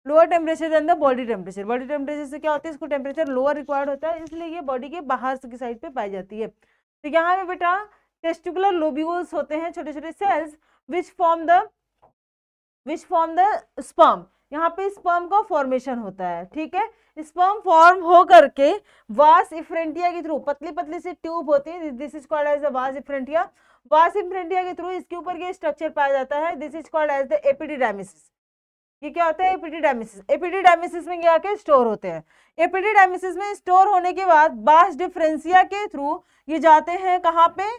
lower temperature then the body temperature. Body temperature से क्या होता है, इसको टेम्परेचर लोअर रिक्वायर्ड होता है, इसलिए ये बॉडी के बाहर की साइड पे पाई जाती है। तो यहाँ पे बेटा टेस्टिकुलर लोब्यूल्स होते हैं, छोटे छोटे cells which form the sperm, यहाँ पे स्पर्म का फॉर्मेशन होता है, ठीक है। स्पर्म फॉर्म हो करके वास इफ्रेंटिया के थ्रू, पतली पतली सी ट्यूब होती है, this is called as the vas efferentia. वास इफ्रेंटिया के थ्रू इसके ऊपर ये स्ट्रक्चर पाया जाता है, this is called as the epididymis. ये क्या होता है, एपिडिडाइमिसिस। एपिडिडाइमिसिस में क्या के स्टोर होते हैं, एपिडिडाइमिसिस में स्टोर होने के बाद वास डिफरेंशिया के थ्रू ये जाते हैं कहाँ पे,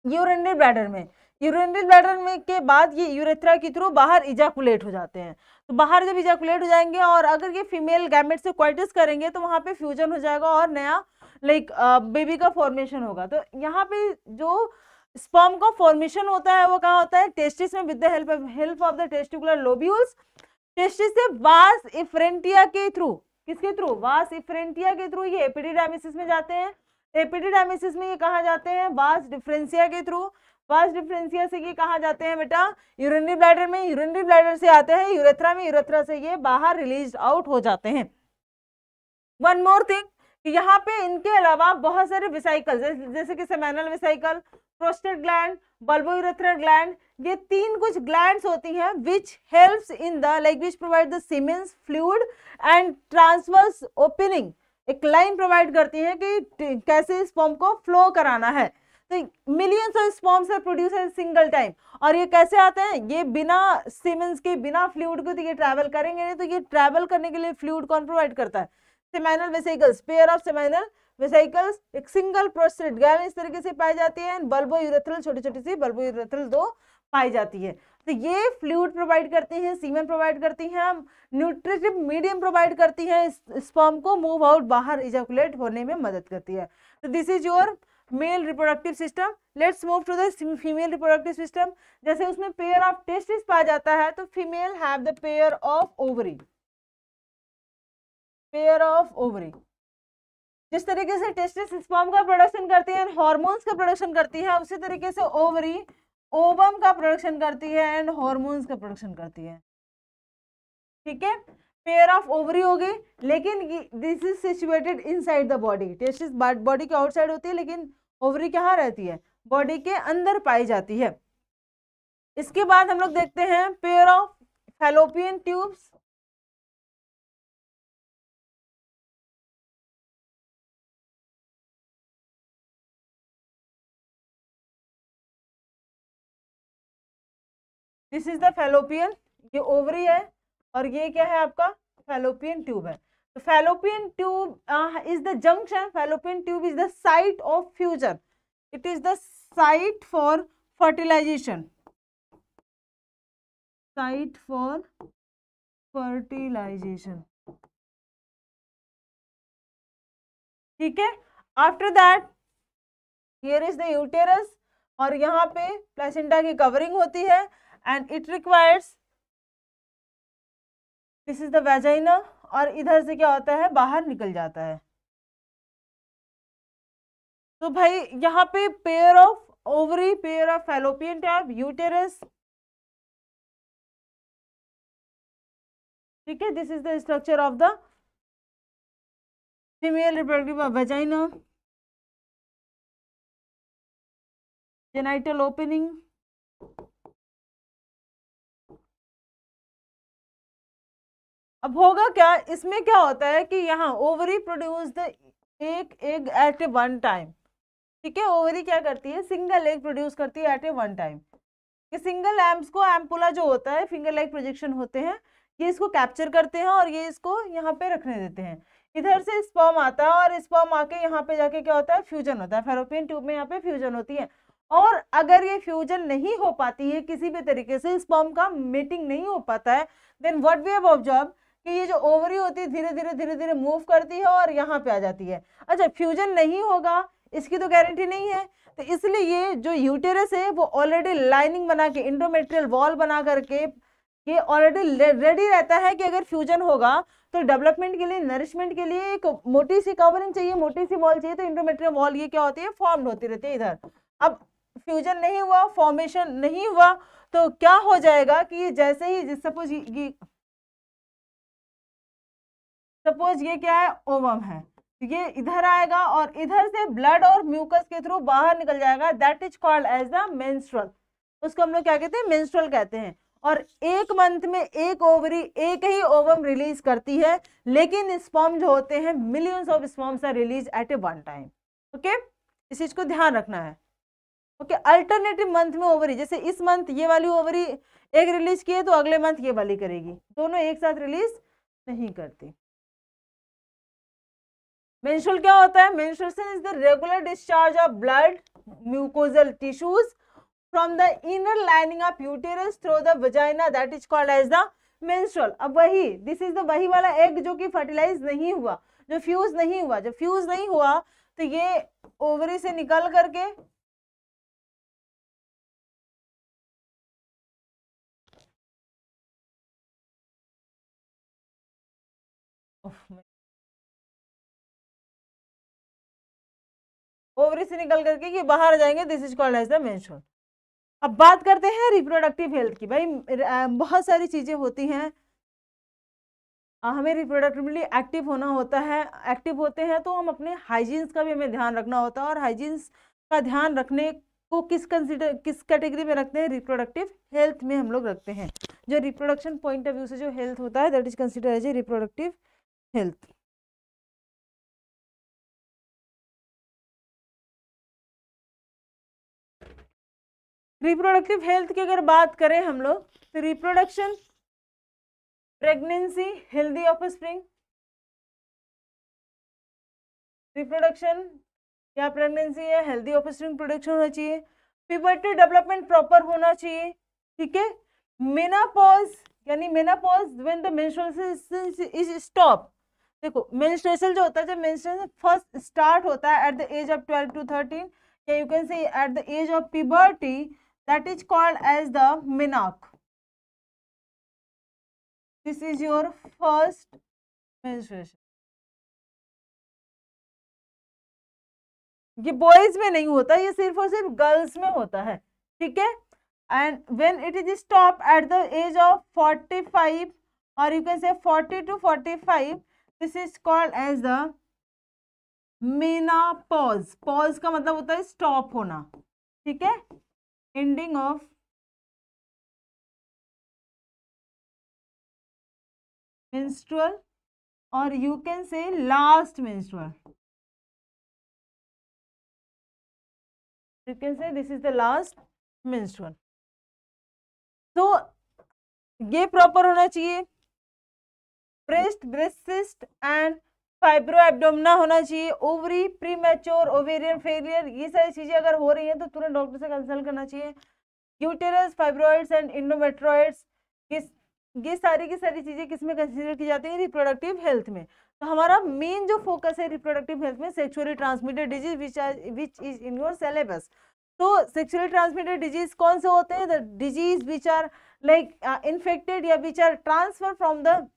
यूरिनरी ब्लैडर में। यूरिनरी ब्लैडर में के बाद ये यूरेथ्रा के थ्रू बाहर इजैकुलेट हो जाते हैं। तो बाहर जब इजैकुलेट हो जाएंगे और अगर ये फीमेल गैमेट से क्वाइटिस करेंगे तो वहां पे फ्यूजन हो जाएगा और नया लाइक बेबी का फॉर्मेशन होगा। तो यहाँ पे जो स्पर्म का फॉर्मेशन होता है वो कहाँ होता है, टेस्टिस में, with the help of the testicular lobules. Testis से वास इफ्रेंटिया के थ्रू, किसके थ्रू, वास इफ्रेंटिया के थ्रू ये एपिडिडाइमिसिस में जाते हैं। एपिडिडाइमिसिस में ये कहाँ जाते हैं, वास डिफरेंशिया के थ्रू। वास डिफरेंशिया से ये कहाँ जाते हैं बेटा, यूरिनरी ब्लैडर में। यूरिनरी ब्लैडर से आते हैं यूरेथ्रा में, यूरेथ्रा से ये बाहर रिलीज आउट हो जाते हैं। वन मोर थिंग, यहाँ पे इनके अलावा बहुत सारे वेसिकल, जैसे कि seminal vesicle, prostate gland, bulbourethral gland, ये तीन कुछ ग्लैंड्स होती हैं which helps in the like which provide the semens fluid and transverse opening, एक लाइन प्रोवाइड करती है कि कैसे स्पर्म को फ्लो कराना है। तो millions of sperms are produce at single time, और ये कैसे आते हैं, ये बिना सीमेंस के, बिना फ्लूइड के तो ये ट्रैवल करेंगे नहीं। तो ये ट्रैवल करने के लिए फ्लूइड कौन प्रोवाइड करता है, seminal vesicles, pair of seminal vesicles, एक सिंगल प्रोस्टेट ग्लैंड इस तरीके से पाई जाती है, एंड बल्बोयूरेथ्रल, छोटी छोटी सी बल्बोयूरेथ्रल दो पाई जाती है। तो ये फ्लूइड प्रोवाइड करती हैं, सीमेन प्रोवाइड करती हैं, न्यूट्रिटिव मीडियम प्रोवाइड करती हैं, स्पर्म को मूव आउट, बाहर इजैकुलेट होने में मदद करती है। तो this is your male reproductive system. Let's move to the female reproductive system. जैसे उसमें पेयर ऑफ टेस्टिस पाया जाता है, तो female have the pair of ovary, pair of ovary. जिस तरीके से टेस्टिस स्पर्म का प्रोडक्शन करती है, हार्मोन्स का प्रोडक्शन करती है, उसी तरीके से ओवरी ओवम का प्रोडक्शन करती है एंड हार्मोन्स का प्रोडक्शन करती है, ठीक है। पेयर ऑफ ओवरी हो गई, लेकिन this is situated inside the body. Testis body के आउटसाइड होती है, लेकिन ओवरी कहाँ रहती है, बॉडी के अंदर पाई जाती है। इसके बाद हम लोग देखते हैं pair of fallopian tubes, this is the fallopian, ये ओवरी है और ये क्या है आपका फैलोपियन ट्यूब है। तो fallopian tube is the junction, fallopian tube is the site of fusion, it is the site for fertilisation, site for fertilisation, ठीक है। After that here is the uterus और यहाँ पे प्लेसेंटा की कवरिंग होती है and it requires, this is the vagina और इधर से क्या होता है बाहर निकल जाता है। तो भाई यहाँ पे pair of ovary, pair of fallopian tube, uterus, ठीक है। This is the structure of the female reproductive vagina, genital opening, अब होगा क्या, इसमें क्या होता है कि यहाँ ओवरी प्रोड्यूस द एक egg eight a one time, ठीक है। ओवरी क्या करती है, सिंगल एग प्रोड्यूस करती है एट ए वन टाइम। ये सिंगल एम्स को एम्पुला जो होता है, फिंगर लाइक प्रोजेक्शन होते हैं, ये इसको कैप्चर करते हैं और ये इसको यहाँ पे रखने देते हैं। इधर से स्पर्म आता है और स्पर्म आके यहाँ पे जाके क्या होता है फ्यूजन होता है, फैलोपियन ट्यूब में यहाँ पे फ्यूजन होती है। और अगर ये फ्यूजन नहीं हो पाती है किसी भी तरीके से, स्पर्म का मीटिंग नहीं हो पाता है, then what we have observe कि ये जो ओवरी होती है धीरे धीरे मूव करती है और यहाँ पे आ जाती है। अच्छा, फ्यूजन नहीं होगा इसकी तो गारंटी नहीं है, तो इसलिए ये जो यूटेरस है वो ऑलरेडी लाइनिंग बना के, इंडोमेट्रियल वॉल बना करके ये ऑलरेडी रेडी रहता है कि अगर फ्यूजन होगा तो डेवलपमेंट के लिए, नरिशमेंट के लिए एक मोटी सी कवरिंग चाहिए, मोटी सी वॉल चाहिए। तो इंडोमेट्रियल वॉल ये क्या होती है, फॉर्म्ड होती रहती है इधर। अब फ्यूजन नहीं हुआ, फॉर्मेशन नहीं हुआ, तो क्या हो जाएगा कि जैसे ही सपोज ये क्या है ओवम है, ये इधर आएगा और इधर से ब्लड और म्यूकस के थ्रू बाहर निकल जाएगा, that is called as the menstrual. उसको हम लोग क्या कहते हैं, मेंस्ट्रुअल कहते हैं। और एक मंथ में एक ओवरी, एक ही ओवम रिलीज करती है, लेकिन स्पर्म जो होते हैं millions of sperms are release at a one time. Okay, इस चीज को ध्यान रखना है। ओके, अल्टरनेटिव मंथ में ओवरी, जैसे इस मंथ ये वाली ओवरी एक रिलीज की है तो अगले मंथ ये वाली करेगी, दोनों एक साथ रिलीज नहीं करती। मेंस्ट्रुअल क्या होता है, menstruation is the regular discharge of blood mucosal tissues from the inner lining of uterus through the vagina, that is called as the menstrual. अब वही, दिस इज द वही वाला एग जो कि फर्टिलाइज नहीं हुआ, जो फ्यूज नहीं हुआ, जब फ्यूज नहीं हुआ तो ये ओवरी से निकल करके ओवरी से निकल करके ये बाहर आ जाएंगे, this is called as the menstrual. अब बात करते हैं रिप्रोडक्टिव हेल्थ की। भाई बहुत सारी चीजें होती हैं, हमें रिप्रोडक्टिवली एक्टिव होना होता है, एक्टिव होते हैं तो हम अपने हाइजीन्स का भी हमें ध्यान रखना होता है। और हाइजीन्स का ध्यान रखने को किस कैटेगरी में रखते हैं, रिप्रोडक्टिव हेल्थ में हम लोग रखते हैं। जो रिप्रोडक्शन पॉइंट ऑफ व्यू से जो हेल्थ होता है that is consider as a reproductive health. Reproductive health की अगर बात करें हम लोग, तो reproduction, pregnancy, healthy offspring, reproduction या प्रेगनेंसी या हेल्दी ऑफस्प्रिंग प्रोडक्शन होना चाहिए, प्यूबर्टी डेवलपमेंट प्रॉपर होना चाहिए, ठीक है। मेनापॉज यानी menopause when the menstruation is stop. देखो मेंस्ट्रुएशन जो होता है, जब मेंस्ट्रुएशन फर्स्ट स्टार्ट होता है at the age of 12 to 13, या you can say at the age of puberty, that is called as the menarche. This is your first menstruation. ये boys में नहीं होता, ये सिर्फ और सिर्फ गर्ल्स में होता है, ठीक है। And when it is stop at the age of 45 और you can say 40 to 45, this is called as the menopause. Pause का मतलब होता है स्टॉप होना, ठीक है, एंडिंग ऑफ मेंस्ट्रुअल और you can say last menstrual, you can say this is the last menstrual. तो ये प्रॉपर होना चाहिए, ब्रेस्ट ब्रेस्ट एंड फाइब्रो एब्डोमिना होना चाहिए, ओवरी प्रीमैच्योर ओवेरियन फेलियर, ये सारी चीजें अगर हो रही हैं तो तुरंत डॉक्टर से कंसल्ट करना चाहिए। यूटेरस फाइब्रॉइड्स एंड इंडोमेट्रॉइड्स, ये सारी की सारी चीजें किसमें कंसीडर की जाती है, रिप्रोडक्टिव हेल्थ में। तो हमारा मेन जो फोकस है रिप्रोडक्टिव हेल्थ में sexually transmitted disease which is in your syllabus. तो सेक्सुअली ट्रांसमिटेड डिजीज कौन से होते हैं, the disease which are like infected या which are transfer from the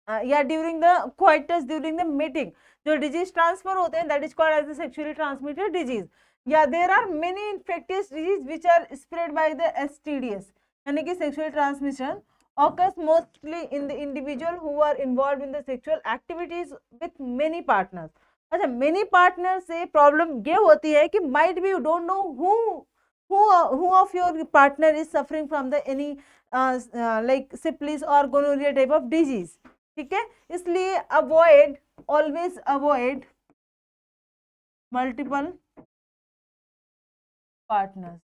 या during the coitus during the meeting, जो डिजीज ट्रांसफर होते हैं that is called as the sexually transmitted disease. या there are many infectious disease which are spread by the STDs, यानी कि sexual transmission occurs mostly in the individual who are involved in the sexual activities with many partners। अच्छा, many partners से problem ये होती है कि might be you don't know who of your partner is suffering from the any like syphilis or gonorrhea type of disease, ठीक है। इसलिए avoid, always avoid multiple partners,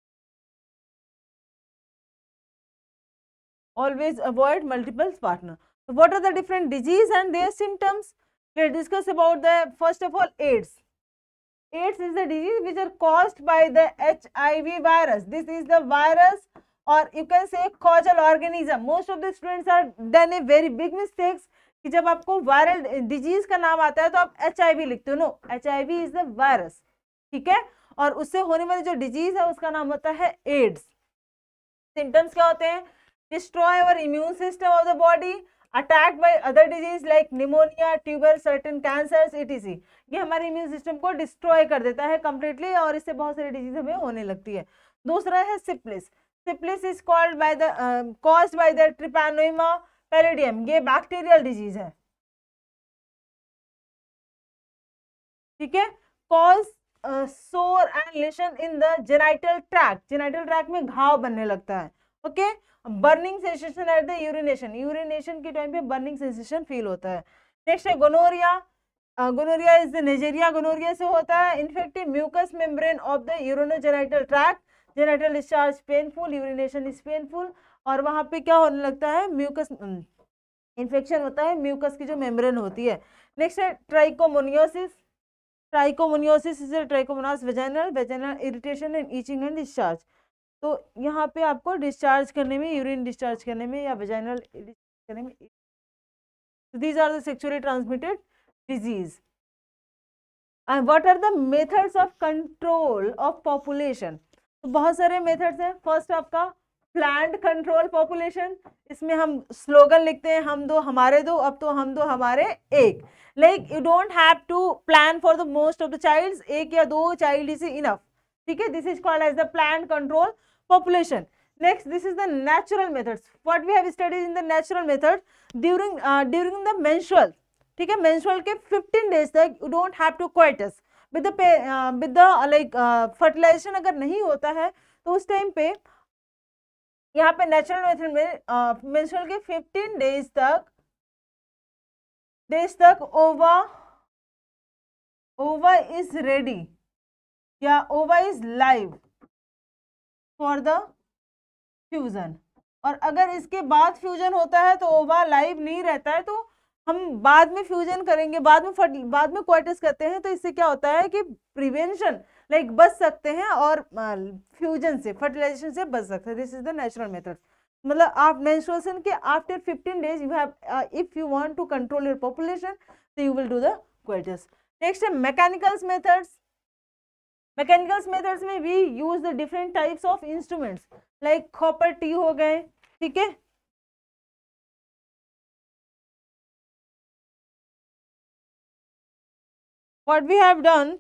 always avoid multiple partner। So what are the different disease and their symptoms? Let's discuss about the first of all AIDS। AIDS is the disease which are caused by the HIV virus। This is the virus or you can say causal organism। Most of the students are done a very big mistakes कि जब आपको viral disease का नाम आता है तो आप HIV लिखते हो। No, HIV is the virus, ठीक है। और उससे होने वाली जो डिजीज है उसका नाम होता है एड्स। सिम्टम्स क्या होते हैं, destroy our immune system of the body, attacked by other disease like pneumonia, tuber, certain cancers etc। ये हमारे इम्यून सिस्टम को डिस्ट्रॉय कर देता है कंप्लीटली और इससे बहुत सारी डिजीज हमें होने लगती है। दूसरा है syphilis. Syphilis is called by the caused by the treponema pallidum, ये बैक्टीरियल डिजीज है, ठीक है। Cause sore and lesion in the genital tract, genital tract में घाव बनने लगता है, okay. Burning sensation at the urination, urination के टाइम पे बर्निंग सेंसेशन फील होता है। नेक्स्ट है gonorrhoea. Gonorrhoea is the neisseria gonorrhoea से होता है। Infective mucous membrane of the urogenital tract, genital discharge painful, urination is painful, और वहां पे क्या होने लगता है, म्यूकस इन्फेक्शन होता है म्यूकस की जो मेम्ब्रेन होती है। नेक्स्ट है trichomoniasis. Trichomoniasis is trichomonas vaginal, vaginal irritation and itching and discharge. तो यहाँ पे आपको डिस्चार्ज करने में, यूरिन डिस्चार्ज करने में या वेजाइनल करने में, these are the sexually transmitted disease. And what are the methods of control of population. तो बहुत सारे मेथड्स हैं। फर्स्ट आपका प्लान्ड कंट्रोल पॉपुलेशन, इसमें हम स्लोगन लिखते हैं, हम दो हमारे दो, अब तो हम दो हमारे एक। Like you don't have to plan for the most of the childs, एक या दो चाइल्ड इज इनफ, ठीक है। This is called as the planned control population। Next, this is the natural methods। What we have studied in the natural method during the menstrual, ठीक है। menstrual के 15 days तक you don't have to coitus with the like fertilization अगर नहीं होता है तो उस टाइम पे यहाँ पे नेचुरल मेथड में menstrual के 15 days तक ova is ready या ova is live for the fusion. और अगर इसके बाद फ्यूजन होता है तो ओवा लाइव नहीं रहता है, तो हम बाद में फ्यूजन करेंगे, बाद में क्वाइटस करते हैं, तो इससे क्या होता है कि प्रिवेंशन लाइक बच सकते हैं और फ्यूजन से, फर्टिलाइजेशन से बच सकते हैं। This is the natural method. मतलब आप मेंस्ट्रुएशन के after 15 days you have if you want to control your population तो you will do the coitus. Next है मैकेनिकल्स मेथड्स। मैकेनिकल्स मेथड्स में we use the different types of instruments like copper T हो गए, ठीक है। what we have done,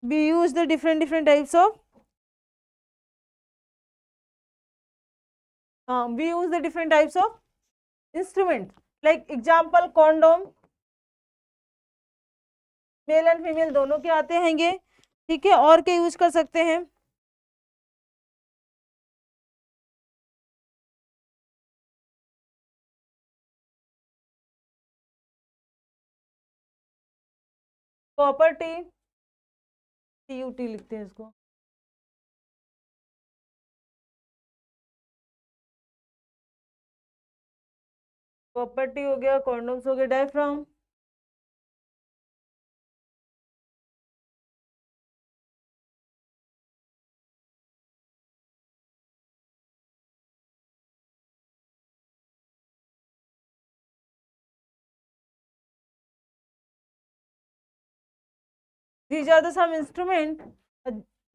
we use the different types of we use the different types of instruments like example condom, mail and female दोनों के आते हैं ये, ठीक है। और क्या यूज कर सकते हैं, कॉपर टी, TUT लिखते हैं इसको, कॉपर टी हो गया, कॉन्डोम्स हो गया, diaphragm. These are the some instrument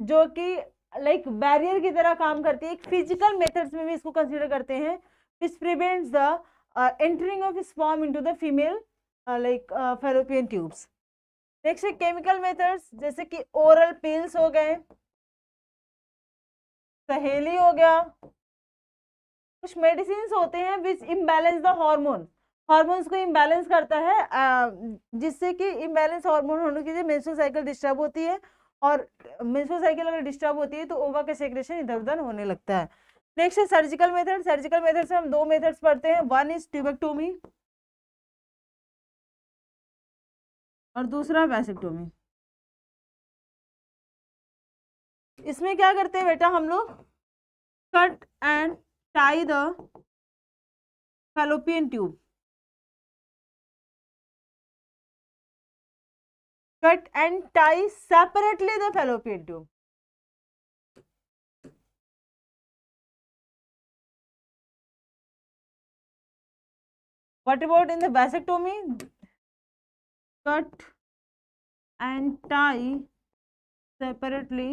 जो कि लाइक बैरियर की तरह काम करती है, एक फिजिकल मेथड्स में भी इसको कंसीडर करते हैं, which prevents the entering of sperm into the female like fallopian tubes. Next है केमिकल मेथड्स, जैसे कि ओरल पिल्स हो गए, सहेली हो गया। कुछ मेडिसिन होते हैं विच इम्बैलेंस द हार्मोन, हार्मोन्स को इम्बैलेंस करता है, जिससे कि इम्बैलेंस हार्मोन होने की वजह मेंस्ट्रुअल साइकिल डिस्टर्ब होती है, और मेंस्ट्रुअल साइकिल अगर डिस्टर्ब होती है तो ओवा का सेक्रेशन इधर उधर होने लगता है। नेक्स्ट है सर्जिकल मेथड, सर्जिकल मेथड से हम दो मेथड्स पढ़ते हैं, वन इज ट्यूबेक्टोमी और दूसरा वैसेक्टोमी। इसमें क्या करते हैं बेटा हम लोग, cut and tie the fallopian tube, cut and tie separately the fallopian tube. What about in the vasectomy? Cut and tie separately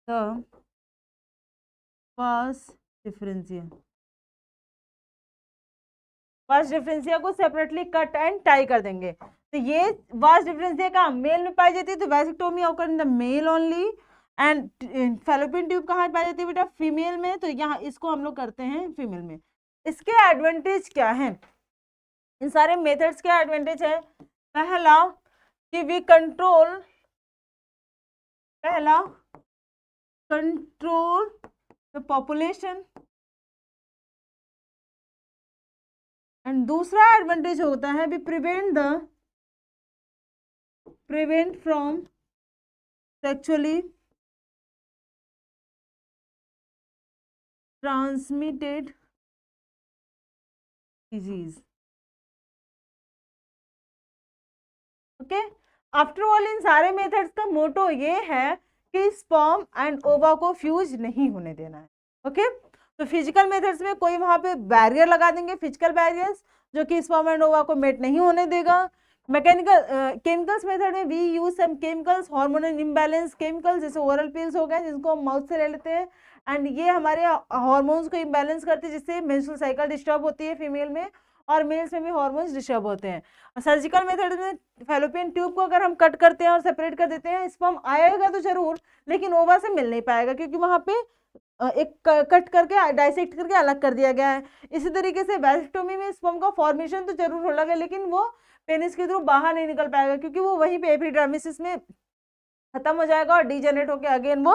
the vas differentia. वास डिफरेंशिया को सेपरेटली कट एंड टाई कर देंगे। तो ये वास डिफरेंशिया का mail में पाई जाती है, तो vasectomy occur in the male only, and fallopian tube कहाँ पाई जाती है बेटा, फीमेल में, तो यहाँ इसको हम लोग करते हैं फीमेल में। इसके एडवांटेज क्या है, इन सारे मेथड्स के एडवांटेज है, पहला कि वी कंट्रोल, पहला कंट्रोल द पॉपुलेशन, एंड दूसरा एडवांटेज होता है भी prevent from sexually transmitted disease. Okay, after all in सारे मेथड्स का मोटो ये है कि स्पर्म एंड ओवा को फ्यूज नहीं होने देना है। ओके, तो फिजिकल मेथड्स में कोई वहां पे बैरियर लगा देंगे, फिजिकल बैरियर्स, जो कि स्पर्म एंड ओवा को मेट नहीं होने देगा। मैकेनिकल केमिकल्स मेथड में we use some chemicals, hormonal imbalance chemicals, जैसे ओरल पिल्स हो गए जिनको हम माउथ से ले लेते हैं, एंड ये हमारे हार्मोन्स को इम्बैलेंस करते हैं, जिससे मेंस्ट्रुअल साइकिल डिस्टर्ब होती है फीमेल में, और मेल्स में भी हार्मोन्स डिस्टर्ब होते हैं। सर्जिकल मेथड में फैलोपियन ट्यूब को अगर हम कट करते हैं और सेपरेट कर देते हैं, स्पर्म आएगा तो जरूर, लेकिन ओवा से मिल नहीं पाएगा, क्योंकि वहां पे एक कट करके डाइसेक्ट करके अलग कर दिया गया है। इसी तरीके से वैसेक्टोमी में स्पर्म का फॉर्मेशन तो जरूर हो लगा, लेकिन वो पेनिस के थ्रू बाहर नहीं निकल पाएगा, क्योंकि वो वहीं पे एपिडर्मिस में खत्म हो जाएगा और डीजेनरेट होकर अगेन वो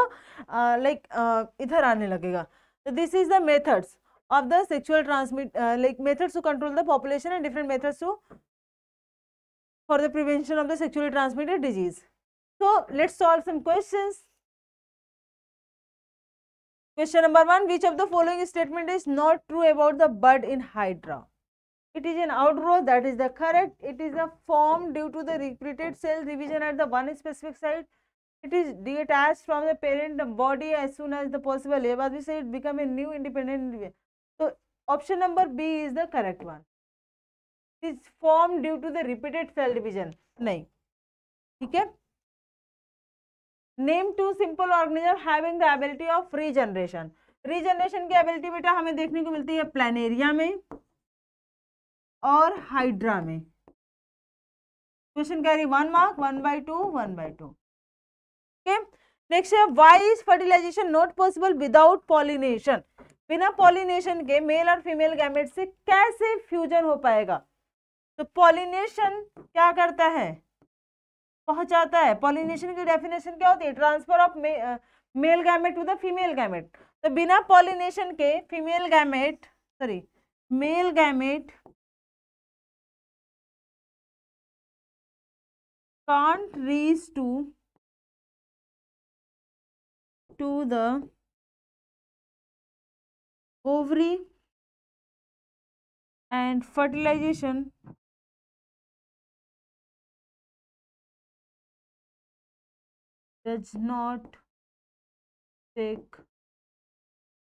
इधर आने लगेगा। तो this is the methods of the sexual transmit methods to control the population and different methods for the prevention of the sexually transmitted disease. So let's solve some questions. Question number 1, which of the following statement is not true about the bud in hydra? It is an outgrowth, that is the correct. It is a form due to the repeated cell division at the one specific site. It is detached from the parent body as soon as the possible. ये बात भी सही, it become a new independent individual. तो option number B is the correct one, is form due to the repeated cell division, नहीं, ठीक है। Name to simple organism having the ability of regeneration, regeneration की ability बेटा हमें देखने को मिलती है प्लानेरिया में और हाइड्रा में। Question carry 1 mark, 1/2, 1/2। Okay, next है why is fertilization not possible without pollination, बिना पॉलिनेशन के मेल और फीमेल गैमेट से कैसे फ्यूजन हो पाएगा? तो पॉलिनेशन क्या करता है, पहुंचाता है। पॉलिनेशन की डेफिनेशन क्या होती है, transfer of male gamete to the female gamete. तो बिना पॉलिनेशन के male gamete can't reach to the ovary and fertilization does not take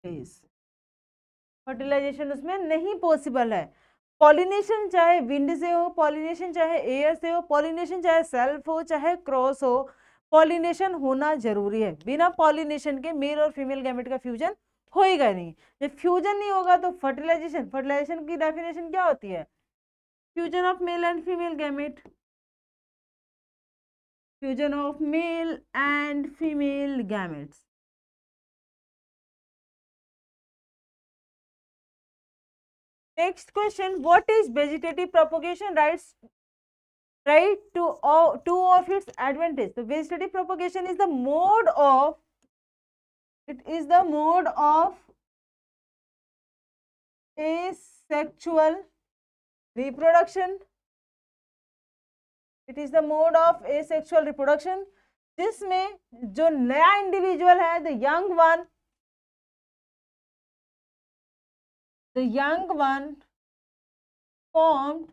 place। Fertilisation उसमें नहीं पॉसिबल है। पॉलिनेशन चाहे विंड से हो, पॉलिनेशन चाहे एयर से हो, पॉलिनेशन चाहे सेल्फ हो चाहे क्रॉस हो, पॉलिनेशन होना जरूरी है। बिना पॉलिनेशन के मेल और फीमेल गैमेट का फ्यूजन होएगा नहीं। जब फ्यूजन नहीं होगा तो फर्टिलाइजेशन, फर्टिलाइजेशन की डेफिनेशन क्या होती है? Fusion of male and female gamete, fusion of male and female gametes. Next question, what is vegetative propagation? Right to two of its advantage. So vegetative propagation is the mode of, it is the mode of asexual reproduction. It is the mode of asexual reproduction जिसमें जो नया individual है, the young one formed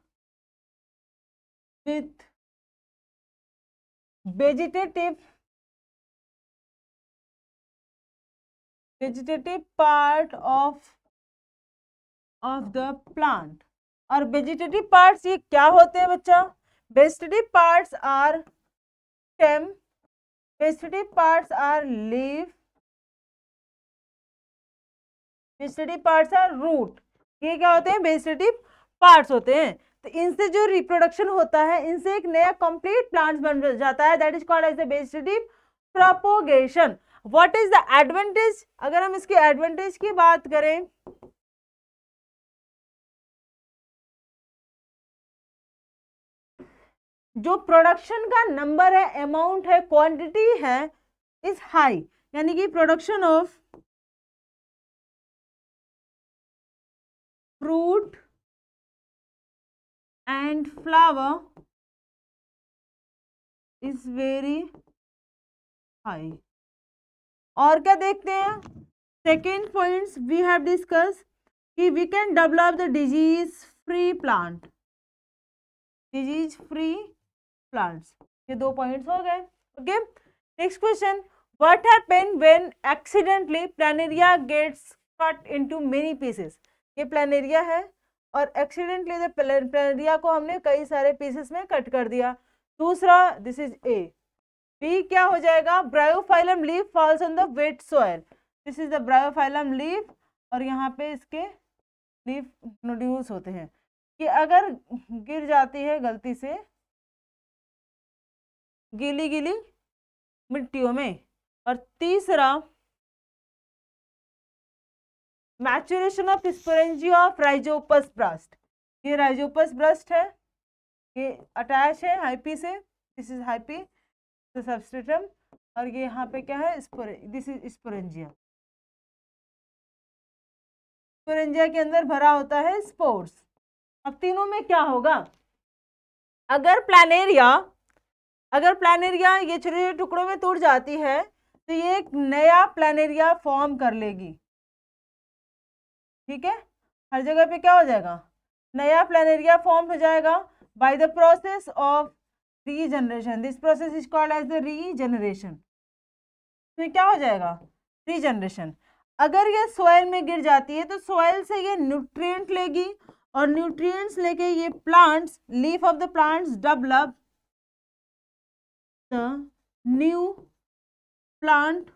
with vegetative part of the plant। और vegetative parts ये क्या होते हैं बच्चा? Vegetative parts are stem, vegetative parts are leave, vegetative parts are root. ये क्या होते हैं? वेजिटेटिव पार्ट्स होते हैं। तो इनसे जो रिप्रोडक्शन होता है, इनसे एक नया कंप्लीट प्लांट बन जाता है, that is called as the vegetative propagation. What is the advantage? अगर हम इसके एडवांटेज की बात करें, जो प्रोडक्शन का नंबर है, अमाउंट है, क्वांटिटी है, इज हाई, यानी कि production of fruit and flower is very high. और क्या देखते हैं? Second points we have discuss कि we can develop the disease free plant, disease free plants. ये दो पॉइंट्स हो गए। Okay, next question, what happen when accidentally planaria gets cut into many pieces? ये प्लानेरिया है और एक्सीडेंटली प्लानेरिया को हमने कई सारे पीसेस में कट कर दिया। दूसरा, दिस इज ए। बी क्या हो जाएगा? Bryophyllum leaf falls on the wait soil, this is the Bryophyllum leaf, और यहाँ पे इसके लीफ नोड्यूल्स होते हैं कि अगर गिर जाती है गलती से गीली गीली मिट्टियों में। और तीसरा, maturation of sporangia of Rhizopus burst. ये राइजोपस ब्रस्ट है, ये अटैच है हाइपी से, दिस इज हाइपी सबस्ट्रेटम, और ये यहाँ पे क्या है? This is sporangia. स्पोरेंजिया के अंदर भरा होता है स्पोर्स। अब तीनों में क्या होगा? अगर प्लानेरिया ये छोटे छोटे टुकड़ों में टूट जाती है तो ये एक नया प्लानेरिया फॉर्म कर लेगी। ठीक है, हर जगह पे क्या हो जाएगा? नया प्लानेरिया फॉर्म हो जाएगा by the process of regeneration. This process is called as the regeneration. तो क्या हो जाएगा? रीजनरेशन। अगर ये सॉइल में गिर जाती है तो सॉइल से ये न्यूट्रिएंट लेगी, और न्यूट्रिएंट्स लेके ये plants, leaf of the plants develop the new plant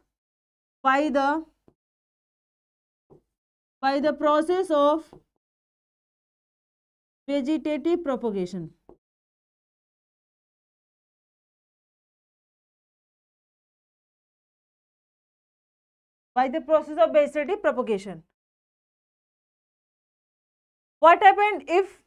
by the process of vegetative propagation. By the process of vegetative propagation. What happened if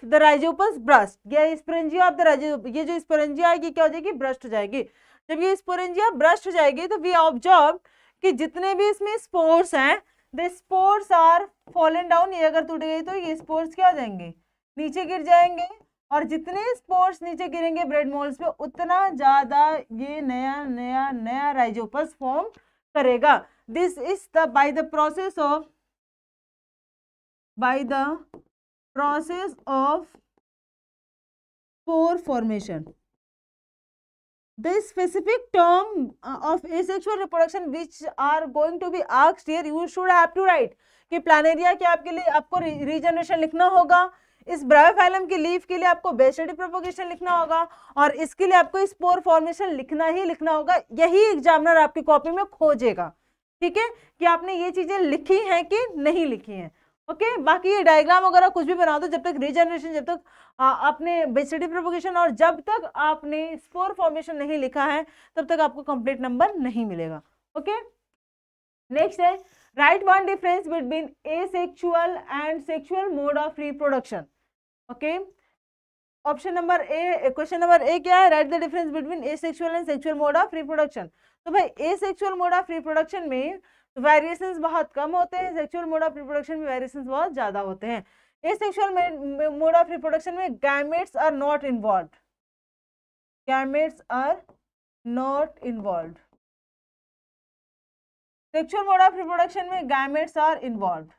the rhizopus burst? या स्पोरेंजिया ऑफ द राइजोपस, ये जो sporangia है ये क्या हो जाएगी? Burst हो जाएगी। जब ये स्पोरेंजिया ब्रस्ट हो जाएगी तो वी ऑब्जर्व कि जितने भी इसमें स्पोर्स हैं, the spores are fallen down. ये अगर टूट गई तो ये स्पोर्स क्या हो जाएंगे? नीचे गिर जाएंगे, और जितने स्पोर्स नीचे गिरेंगे ब्रेड मोल्ड्स पे, उतना ज्यादा ये नया नया नया राइजोपस फॉर्म करेगा। This is the by the process of spore formation. The specific term of asexual reproduction which are going to be asked here, you should have to write कि Planaria के आपके लिए आपको रीजनरेशन लिखना होगा, इस Bryophyllum की लीफ के लिए आपको बेस स्टडी प्रोपगेशन लिखना होगा, और इसके लिए आपको स्पोर फॉर्मेशन लिखना ही लिखना होगा। यही एग्जामिनर आपकी कॉपी में खोजेगा, ठीक है, कि आपने ये चीजें लिखी हैं कि नहीं लिखी हैं। ओके, बाकी ये डायग्राम वगैरह कुछ भी बना दो, जब तक रीजनरेशन, जब तक आपने बेस स्टडी प्रोपगेशन और जब तक आपने स्पोर फॉर्मेशन नहीं लिखा है तब तक आपको कंप्लीट नंबर नहीं मिलेगा। ओके, नेक्स्ट है right one difference between asexual and sexual mode of reproduction. Okay, option number A, question number A क्या है, right the difference between asexual and sexual mode of reproduction. तो भाई asexual mode of reproduction में variations बहुत कम होते हैं, sexual mode of reproduction में वेरिएशंस बहुत ज्यादा होते हैं। एसेक्सुअल मोड ऑफ रिप्रोडक्शन में gametes are not involved, gametes are not involved. Sexual mode of reproduction में गैमेट्स आर इन्वॉल्व्ड।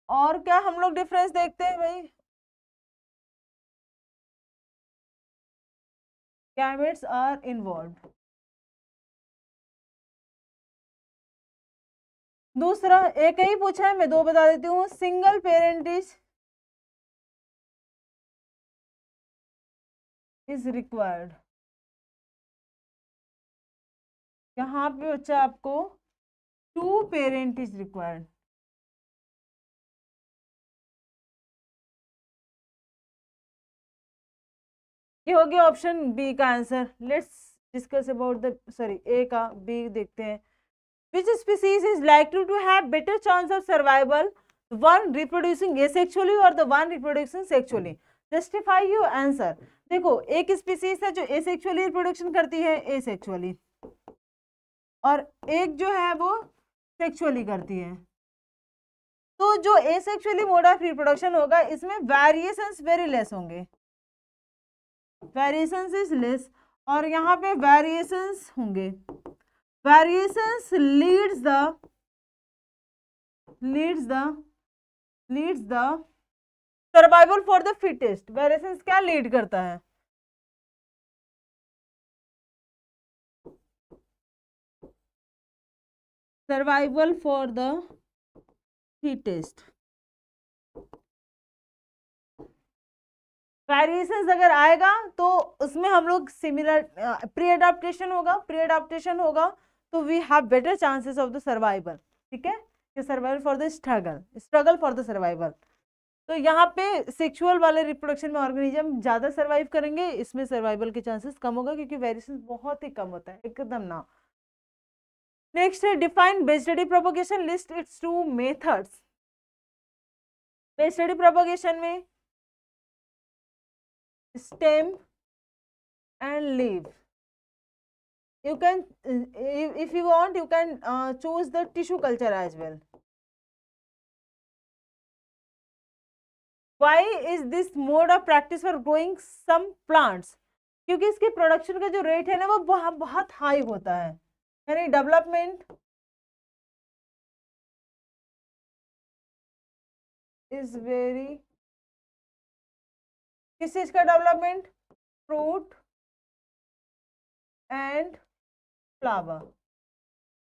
और क्या हम लोग डिफरेंस देखते हैं भाई, गैमेट्स आर इन्वॉल्व्ड। दूसरा एक ही पूछा है, मैं दो बता देती हूँ, सिंगल पेरेंटेज इज रिक्वायर्ड। यहाँ पे बच्चा आपको 2 पेरेंट इज रिक्वायर्ड। ये हो गया ऑप्शन बी का answer. Let's discuss about the, sorry A का, बी देखते हैं। Which species is likely to have better chance of survival, one reproducing asexually or the one reproducing sexually? Justify your answer. देखो, एक species है जो asexually reproduction करती है, asexually, और एक जो है वो सेक्सुअली करती है। तो जो एसेक्सुअली मोड ऑफ रिप्रोडक्शन होगा इसमें वेरिएशंस वेरी लेस होंगे, वेरिएशंस इज लेस, और यहाँ पे वेरिएशंस होंगे। Variations leads the survival for the fittest. Variations क्या लीड करता है, survival for the fittest. Variations अगर आएगा तो उसमें हम लोग सिमिलर प्री एडाप्टेशन होगा, प्री एडाप्टेशन होगा तो we have better chances of the survival, ठीक है, कि survival for the struggle for the survival. तो यहाँ पे सेक्सुअल वाले रिप्रोडक्शन में ऑर्गेनिज्म ज्यादा सर्वाइव करेंगे, इसमें सर्वाइवल के चांसेस कम होगा क्योंकि वेरिएशन बहुत ही कम होता है, एकदम ना। नेक्स्ट है define base study propagation, list it's 2 methods. Base study propagation में stem and leaf, you can if you want you can choose the tissue culture as well. Why is this mode of practice for growing some plants? क्योंकि इसके production का जो rate है ना वो बहुत high होता है, यानी डेवलपमेंट इज वेरी, किस चीज का development, fruit and flower.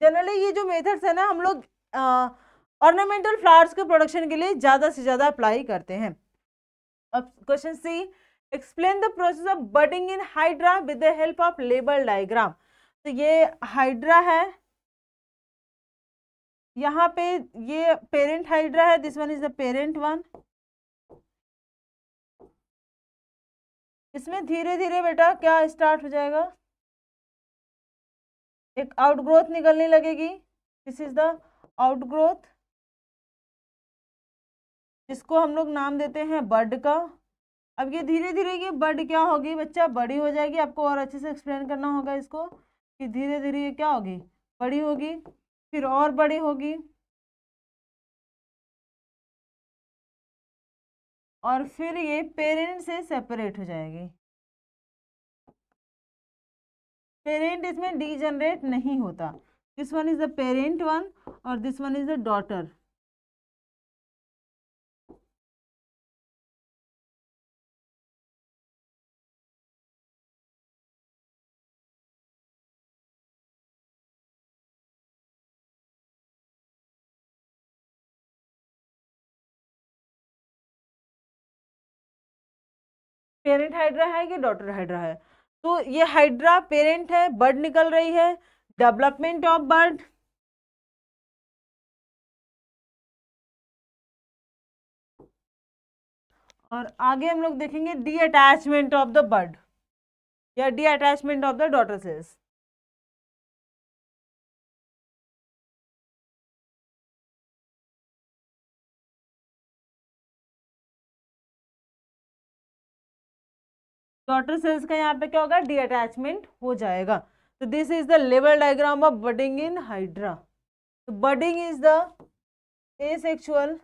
Generally ये जो मेथड्स है ना हम लोग ऑर्नामेंटल फ्लावर्स के प्रोडक्शन के लिए ज्यादा से ज्यादा अप्लाई करते हैं। अब question C, explain the process of budding in hydra with the help of label diagram. तो ये हाइड्रा है, यहाँ पे ये पेरेंट हाइड्रा है, this one is the parent one. इसमें धीरे धीरे बेटा क्या स्टार्ट हो जाएगा, एक आउटग्रोथ निकलने लगेगी, दिस इज द आउटग्रोथ, जिसको हम लोग नाम देते हैं बड का। अब ये धीरे धीरे ये बड क्या होगी बच्चा, बड़ी हो जाएगी। आपको और अच्छे से एक्सप्लेन करना होगा इसको कि धीरे धीरे ये क्या होगी, बड़ी होगी, फिर और बड़ी होगी, और फिर ये पेरेंट से सेपरेट हो जाएगी। पेरेंट इसमें डीजनरेट नहीं होता, this one is the parent one और this one is the daughter. Parent hydra है कि डॉटर हाइड्रा है? तो ये हाइड्रा पेरेंट है, बर्ड निकल रही है, डेवलपमेंट ऑफ बर्ड. और आगे हम लोग देखेंगे the attachment of the bud या the attachment of the daughter cells. Daughter cells का यहाँ पे क्या होगा, डी अटैचमेंट हो जाएगा. तो this is the level diagram of budding in hydra. Budding is the asexual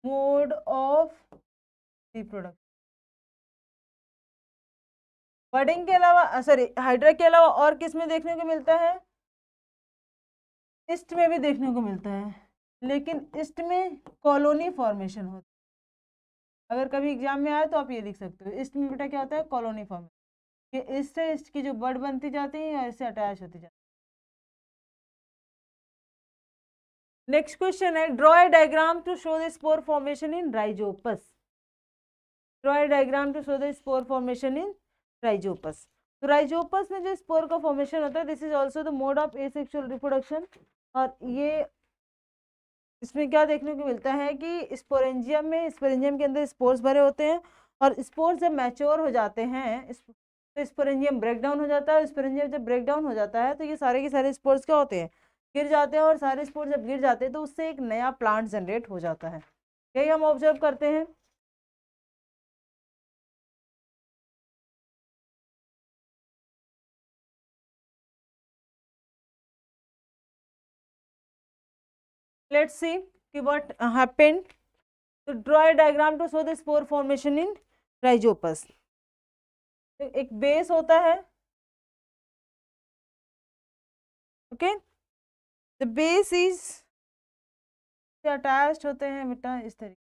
mode of reproduction. Budding के अलावा, सॉरी, हाइड्रा के अलावा और किस में देखने को मिलता है? ईस्ट में भी देखने को मिलता है, लेकिन ईस्ट में कॉलोनी फॉर्मेशन होता है. अगर कभी एग्जाम में आए तो आप ये लिख सकते हो, ईस्ट में बेटा क्या होता है, कॉलोनी फॉर्मेशन. ये ईस्ट है, ईस्ट की जो बर्ड बनती जाती है या इससे अटैच होती जाती है. नेक्स्ट क्वेश्चन है, draw a diagram to show the spore formation in rhizopus. Draw a diagram to show the spore formation in rhizopus. तो राइजोपस में जो स्पोर का फॉर्मेशन होता है, this is also the mode of asexual reproduction. और ये इसमें क्या देखने को मिलता है कि स्पोरेंजियम में, स्पोरेंजियम के अंदर स्पोर्स भरे होते हैं और स्पोर्स जब मैच्योर हो जाते हैं तो स्पोरेंजियम ब्रेक डाउन हो जाता है. स्पोरेंजियम जब ब्रेक डाउन हो जाता है तो ये सारे के सारे स्पोर्स क्या होते हैं, गिर जाते हैं. और सारे स्पोर्स जब गिर जाते हैं तो उससे एक नया प्लांट जनरेट हो जाता है. यही हम ऑब्जर्व करते हैं. लेट्स सी कि व्हाट हैपेंड. तो draw a diagram to show the spore formation in rhizopus. एक बेस होता है, okay. The base is attached होते हैं बेटा इस तरीके.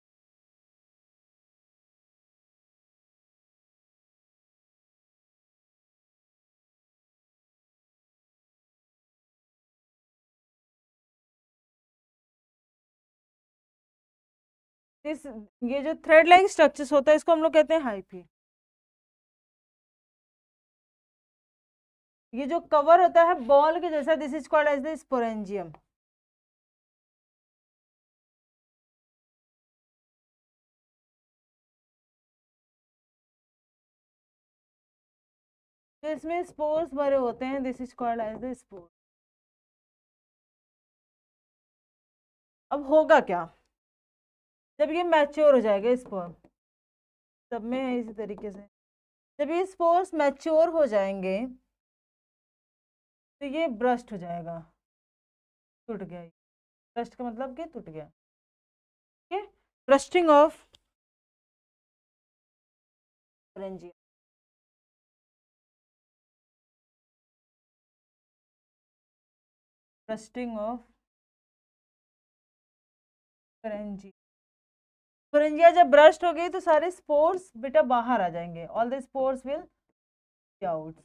इस ये जो थ्रेड लाइक स्ट्रक्चर्स होता है इसको हम लोग कहते हैं हाइफी. ये जो कवर होता है बॉल के जैसा, this is called as the sporangium. तो इसमें स्पोर्स भरे होते हैं, this is called as the spore. अब होगा क्या जब ये मैच्योर हो जाएगा स्पोर, सब में है इसी तरीके से. जब ये स्पोर्स मैच्योर हो जाएंगे तो ये ब्रस्ट हो जाएगा, टूट गया. ब्रस्ट का मतलब कि टूट गया. ठीक है, bursting of sporangium. Bursting of sporangium. Sporangia जब ब्रस्ट हो गई तो सारे स्पोर्स बेटा बाहर आ जाएंगे. All the spores will out.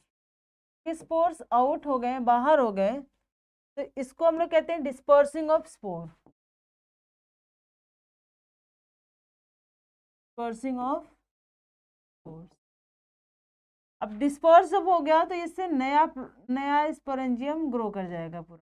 ये स्पोर्स आउट हो गए, बाहर हो गए, तो इसको हम लोग कहते हैं dispersing of spore. Dispersing of spores. अब डिस्पर्स जब हो गया तो इससे नया नया स्पोरेंजियम ग्रो कर जाएगा पूरा.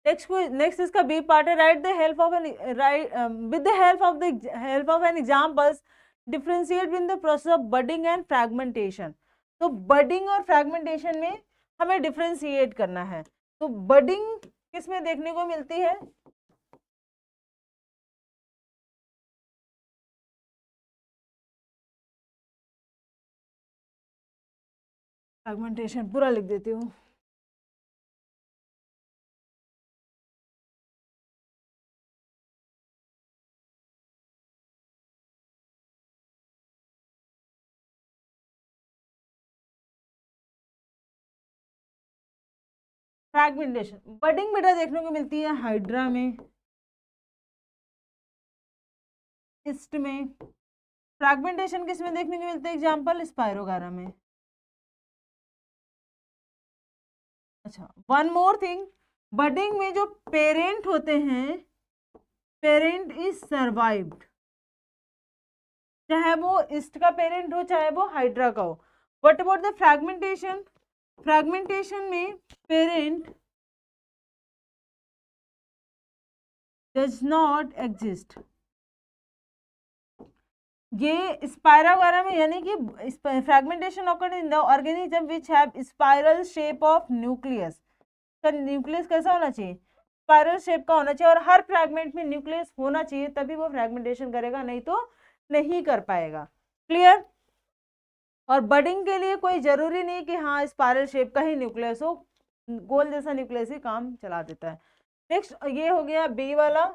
नेक्स्ट इसका बी पार्ट है, right the help of an right with the help of an examples differentiate between the process of budding and fragmentation. तो बडिंग और फ्रैगमेंटेशन में हमें डिफरेंशिएट करना है. तो बडिंग किस में देखने को मिलती है, फ्रैगमेंटेशन पूरा लिख देती हूँ. फ्रैगमेंटेशन, बडिंग बेटा देखने को मिलती है हाइड्रा में, ईस्ट में। फ्रैगमेंटेशन किस में देखने को मिलता है? एग्जाम्पल स्पायरोगारा में। अच्छा, वन मोर थिंग, बडिंग में जो पेरेंट होते हैं, पेरेंट इज सर्वाइव्ड, चाहे वो ईस्ट का पेरेंट हो चाहे वो हाइड्रा का हो। What about the fragmentation? Fragmentation में पेरेंट डज नॉट एग्जिस्ट। ये स्पायरोगारा में, यानी कि fragmentation awkward in the organism which have spiral shape of nucleus. तो न्यूक्लियस कैसा होना चाहिए? स्पाइरल शेप का होना चाहिए, और हर फ्रैगमेंट में न्यूक्लियस होना चाहिए, तभी वो फ्रैगमेंटेशन करेगा, नहीं तो नहीं कर पाएगा। क्लियर? और बडिंग के लिए कोई जरूरी नहीं कि हाँ स्पाइरल शेप का ही न्यूक्लियस हो, गोल जैसा न्यूक्लियस ही काम चला देता है। नेक्स्ट ये हो गया बी वाला।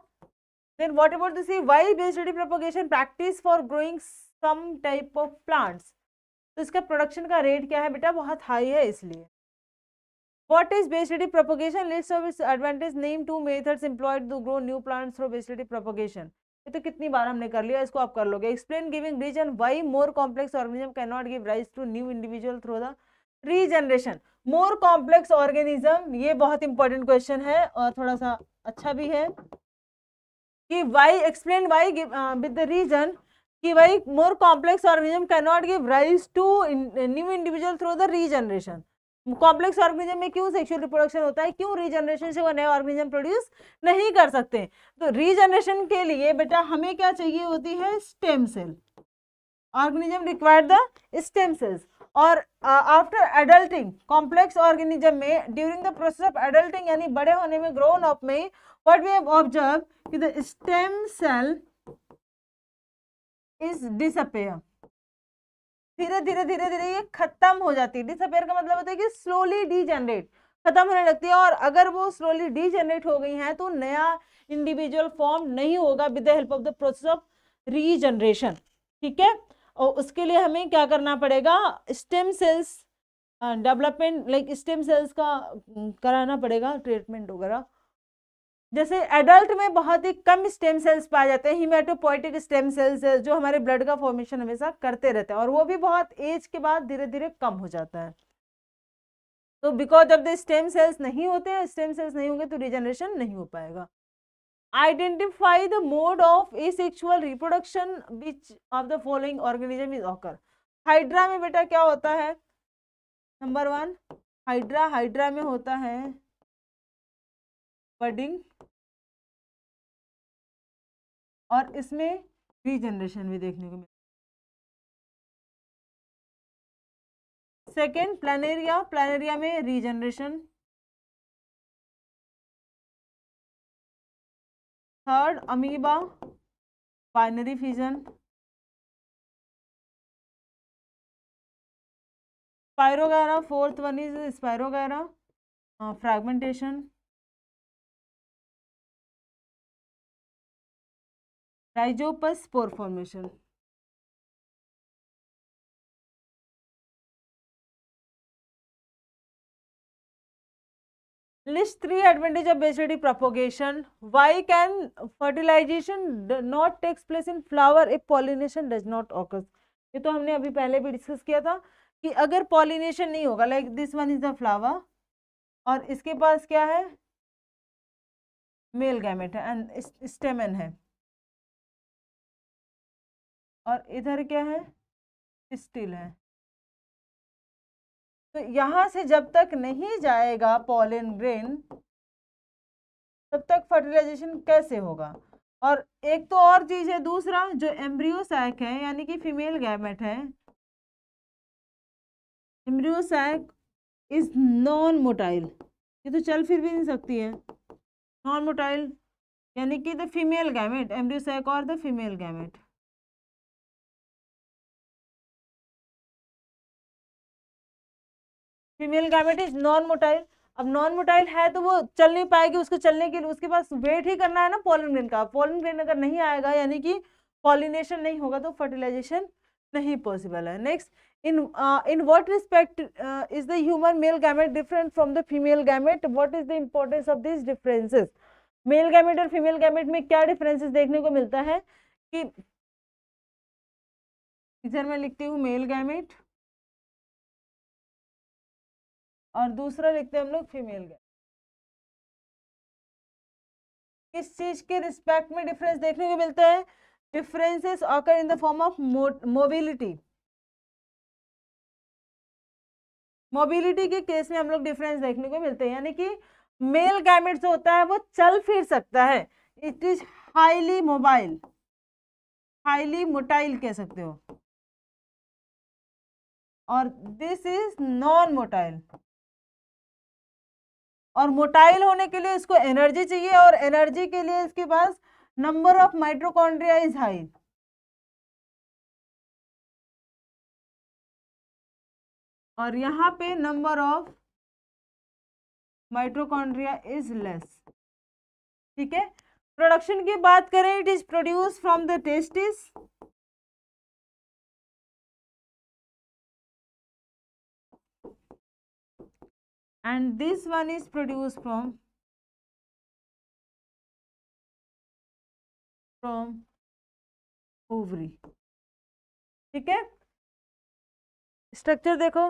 Then what about the C? Why based propagation practice for growing some type of plants? तो इसका प्रोडक्शन का रेट क्या है बेटा? बहुत हाई है इसलिए। What is based propagation? List of its advantage. Name two methods employed to grow new plants through based propagation. ये तो कितनी बार हमने कर लिया, इसको आप कर लोगे। Explain giving reason why more complex organism cannot give rise to new individual through the regeneration. More complex organism, ये बहुत इंपॉर्टेंट क्वेश्चन है और थोड़ा सा अच्छा भी है कि why, explain why with the reason कि why more complex organism can not give rise to new individual through the regeneration. Complex organism में क्यों सेक्सुअल रिप्रोडक्शन होता है? क्यों रीजनरेशन से वो नए ऑर्गेनिज्म प्रोड्यूस नहीं कर सकते? तो रीजनरेशन के लिए बेटा हमें क्या चाहिए होती है? Stem cell. Organism required the stem cells. और आफ्टर एडल्टिंग कॉम्प्लेक्स ऑर्गेनिज्म में during the process of adulting, यानी बड़े होने में, ग्रोन अप में, what we have observed कि the stem cell is disappear, धीरे धीरे धीरे धीरे ये खत्म हो जाती है। डिसअपेयर का मतलब होता है कि स्लोली डीजनरेट, खत्म होने लगती है। और अगर वो स्लोली डीजनरेट हो गई है तो नया इंडिविजुअल फॉर्म नहीं होगा with the help of the process of regeneration. ठीक है, और उसके लिए हमें क्या करना पड़ेगा? Stem cells development, like stem cells का कराना पड़ेगा ट्रीटमेंट वगैरह। जैसे एडल्ट में बहुत ही कम स्टेम सेल्स पाए जाते हैं, हीमेटोपोइटिक स्टेम सेल्स, जो हमारे ब्लड का फॉर्मेशन हमेशा करते रहते हैं, और वो भी बहुत एज के बाद धीरे धीरे कम हो जाता है। तो because of the stem sales नहीं होते हैं, स्टेम सेल्स नहीं होंगे तो रीजनरेशन नहीं हो पाएगा। Identify the mode of asexual reproduction which of the following organism is occur. Hydra में बेटा क्या होता है? नंबर 1 हाइड्रा में होता है बडिंग, और इसमें रीजनरेशन भी देखने को मिलता है। सेकेंड प्लानेरिया में regeneration. Third amoeba, binary fission. Spirogyra, fourth one is spirogyra, fragmentation. Rhizopus, spore formation. List 3 advantage of based propagation. Why can fertilization not takes place in flower if pollination does not occur? ये तो हमने अभी पहले भी discuss किया था कि अगर पॉलिनेशन नहीं होगा, like this one is the flower, और इसके पास क्या है? मेल गैमेट है एंड स्टेमन है, और इधर क्या है? स्टिल है। तो यहाँ से जब तक नहीं जाएगा पॉलन ग्रेन, तब तक फर्टिलाइजेशन कैसे होगा? और एक तो और चीज है, दूसरा जो एम्ब्रियो सैक है, यानी कि फीमेल गैमेट है, embryo sac is non motile, ये तो चल फिर भी नहीं सकती है। नॉन मोटाइल यानी कि the female gamete, embryo sac और the female gamete. Female gamete is non motile. अब नॉन मोटाइल है तो वो चल नहीं पाएगी, उसको चलने के लिए उसके पास वेट ही करना है ना पॉलन ग्रेन का। पॉलन ग्रेन अगर नहीं आएगा, यानी कि पॉलिनेशन नहीं होगा, तो फर्टिलाइजेशन नहीं पॉसिबल है। Next, in what respect is the human male gamete different from the female gamete? What is the importance of these differences? Male gamete और फीमेल गैमेट में क्या डिफरेंसेस देखने को मिलता है कि इधर मैं लिखती हूँ मेल गैमेट और दूसरा लिखते हैं हम लोग फीमेल गैमेट। किस चीज के रिस्पेक्ट में डिफरेंस देखने को मिलता है? Differences occur in the form of mobility. Mobility के केस में हम लोग डिफरेंस देखने को मिलते हैं, यानी कि मेल गैमेट जो होता है वो चल फिर सकता है, it is highly mobile, highly motile कह सकते हो, और दिस इज नॉन मोटाइल। और मोटाइल होने के लिए इसको एनर्जी चाहिए, और एनर्जी के लिए इसके पास number of mitochondria is high. और यहाँ पे number of mitochondria is less. ठीक है, प्रोडक्शन की बात करें, it is produce from the testis, and this one is produced from ovary। ठीक है, स्ट्रक्चर देखो,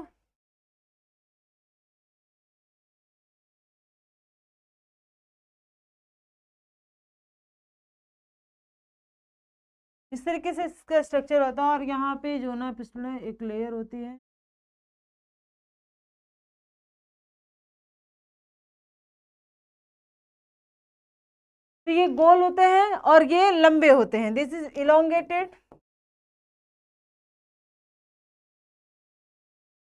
इस तरीके से इसका स्ट्रक्चर होता है, और यहाँ पे जो ना पिस्टल एक लेयर होती है, तो ये गोल होते हैं और ये लंबे होते हैं, this is elongated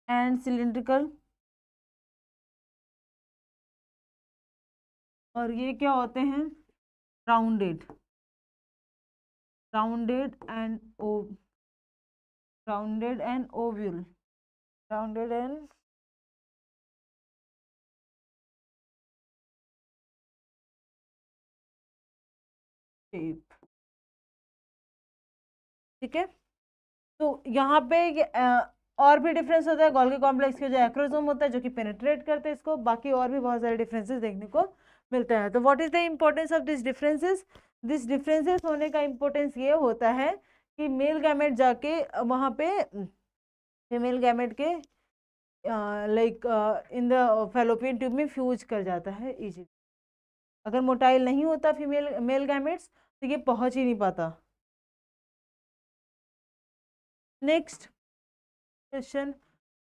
and cylindrical, और ये क्या होते हैं? Rounded, rounded and rounded and ovule, rounded and shape. ठीक है, तो यहाँ पे और भी डिफरेंस होता है, गोल्गी कॉम्प्लेक्स के जो एक्रोसोम होता है जो कि पेनिट्रेट करते हैं इसको, बाकी और भी बहुत सारे डिफरेंसेस देखने को मिलते हैं। तो what is the importance of this differences? This differences होने का इम्पोर्टेंस ये होता है कि मेल गैमेट जाके वहाँ पे फीमेल गैमेट के like in the fallopian tube में फ्यूज कर जाता है इजीली। अगर मोटाइल नहीं होता फीमेल मेल गैमेट्स तो ये पहुंच ही नहीं पाता। Next question,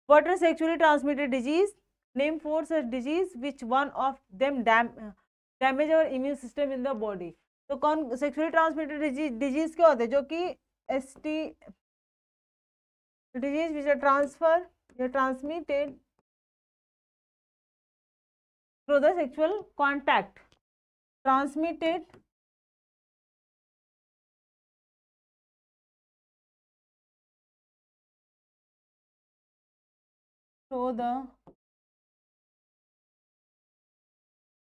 what are sexually transmitted disease? Name 4 such disease which one of them damage our immune system in the body। तो कौन sexually transmitted disease क्या होते हैं? जो कि ST disease which are transmitted through the sexual contact, transmitted through the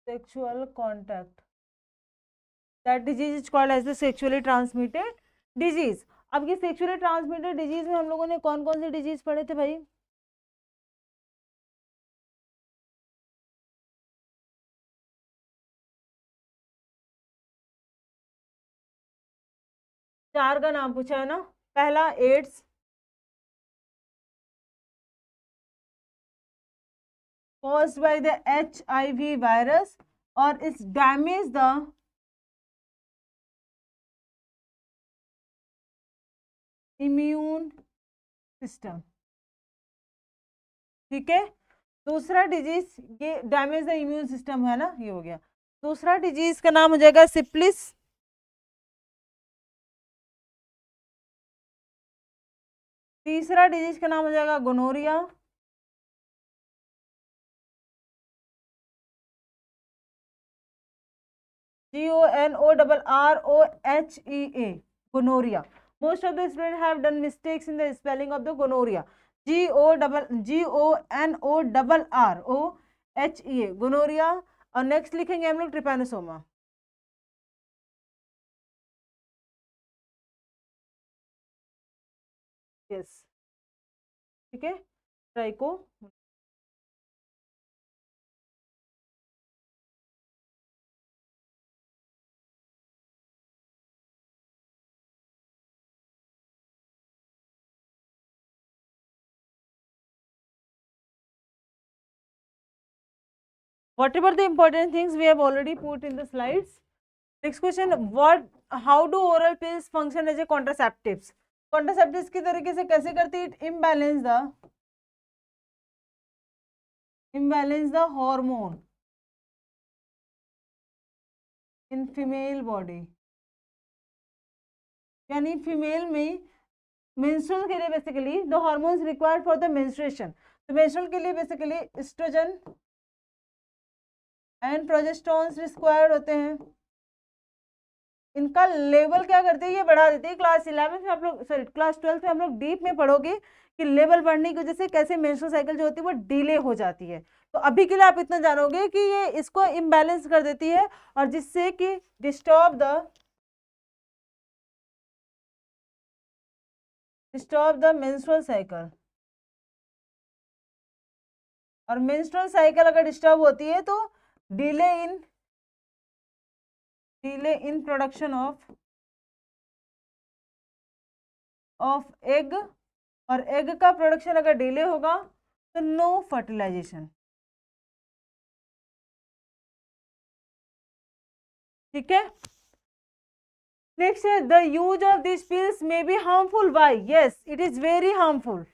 sexual contact, that disease is called as the sexually transmitted disease। अब ये sexually transmitted disease में हम लोगों ने कौन कौन सी डिजीज पढ़े थे भाई? चार का नाम पूछा है ना। पहला AIDS, caused by the HIV virus, और it's damage the immune system. ठीक है, दूसरा डिजीज ये डैमेज द इम्यून सिस्टम है ना, ये हो गया। दूसरा डिजीज का नाम हो जाएगा सिप्लिस, तीसरा डिजीज का नाम हो जाएगा gonorrhoea, GONORROHEA, gonorrhea। Most of the students have done mistakes in the spelling of the gonorrhea, GONORROHEA, gonorrhea। और नेक्स्ट लिखेंगे हम लोग ट्रिपैनोसोमा। यस, ठीक है, tricho. Whatever the important things we have already put in the slides. Next question, how do oral pills function as a contraceptives? Contraceptives की तरीके से कैसे करती है? Imbalance the hormone in female body. यानी female में मेंस्ट्रुअल के लिए basically the hormones required for the menstruation, तो मेंस्ट्रुअल के लिए बेसिकली एस्ट्रोजन एंड प्रोजेस्टेरोन्स रिक्वायर्ड होते हैं। इनका लेवल क्या करते हैं, ये बढ़ा देते हैं। क्लास 11 में आप लोग, सॉरी क्लास 12 में हम लोग डीप में पढ़ोगे कि लेवल बढ़ने की वजह से कैसे मेंस्ट्रुअल साइकिल जो होती है वो डिले हो जाती है। तो अभी के लिए आप इतना जानोगे कि ये इसको इम्बैलेंस कर देती है और जिससे कि डिस्टर्ब द मेंस्ट्रुअल साइकिल। और मेंस्ट्रुअल साइकिल अगर डिस्टर्ब होती है तो delay in production of egg, और एग का प्रोडक्शन अगर डिले होगा तो नो फर्टिलाइजेशन। ठीक है, नेक्स्ट है the use of this pills may be harmful. Why? Yes, it is very harmful.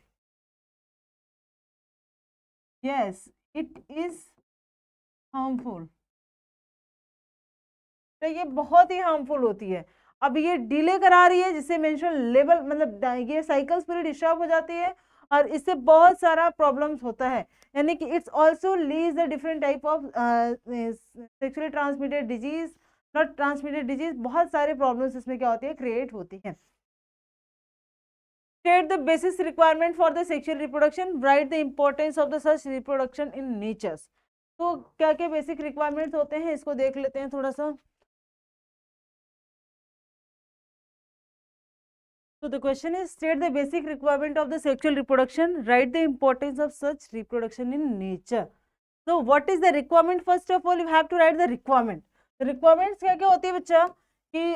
Yes, it is harmful. तो ये बहुत ही हार्मफुल होती है। अब ये डिले करा रही है जिससे मेंस्ट्रुअल लेवल मतलब ये साइकिल्स पूरी डिस्टर्ब हो जाती है और इससे बहुत सारा प्रॉब्लम्स होता है। यानी कि it's also leads the different type of sexually transmitted disease, not transmitted disease, बहुत सारे प्रॉब्लम्स इसमें क्या होती है, क्रिएट होती है। State the basic requirement for the sexual reproduction. Write the importance of the such reproduction in nature. तो क्या क्या बेसिक रिक्वायरमेंट्स होते हैं इसको देख लेते हैं थोड़ा सा। So the question is, state the basic requirement of the sexual reproduction. Write the importance of such reproduction in nature. So what is the requirement? First of all, you have to write the requirement. Requirements क्या क्या होती है बच्चा, कि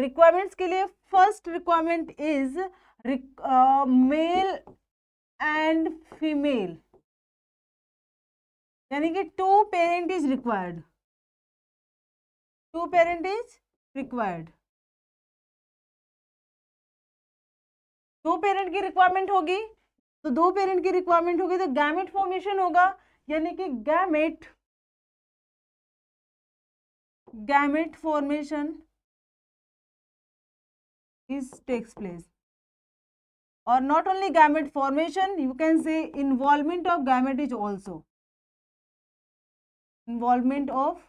requirements के लिए first requirement is male and female, यानी कि two parent is required, two parent is required. दो पेरेंट की रिक्वायरमेंट होगी, तो दो पेरेंट की रिक्वायरमेंट होगी तो गैमेट फॉर्मेशन होगा, यानी कि gamete formation is takes place. और not only gamete formation, you can say involvement of gamete is also, involvement of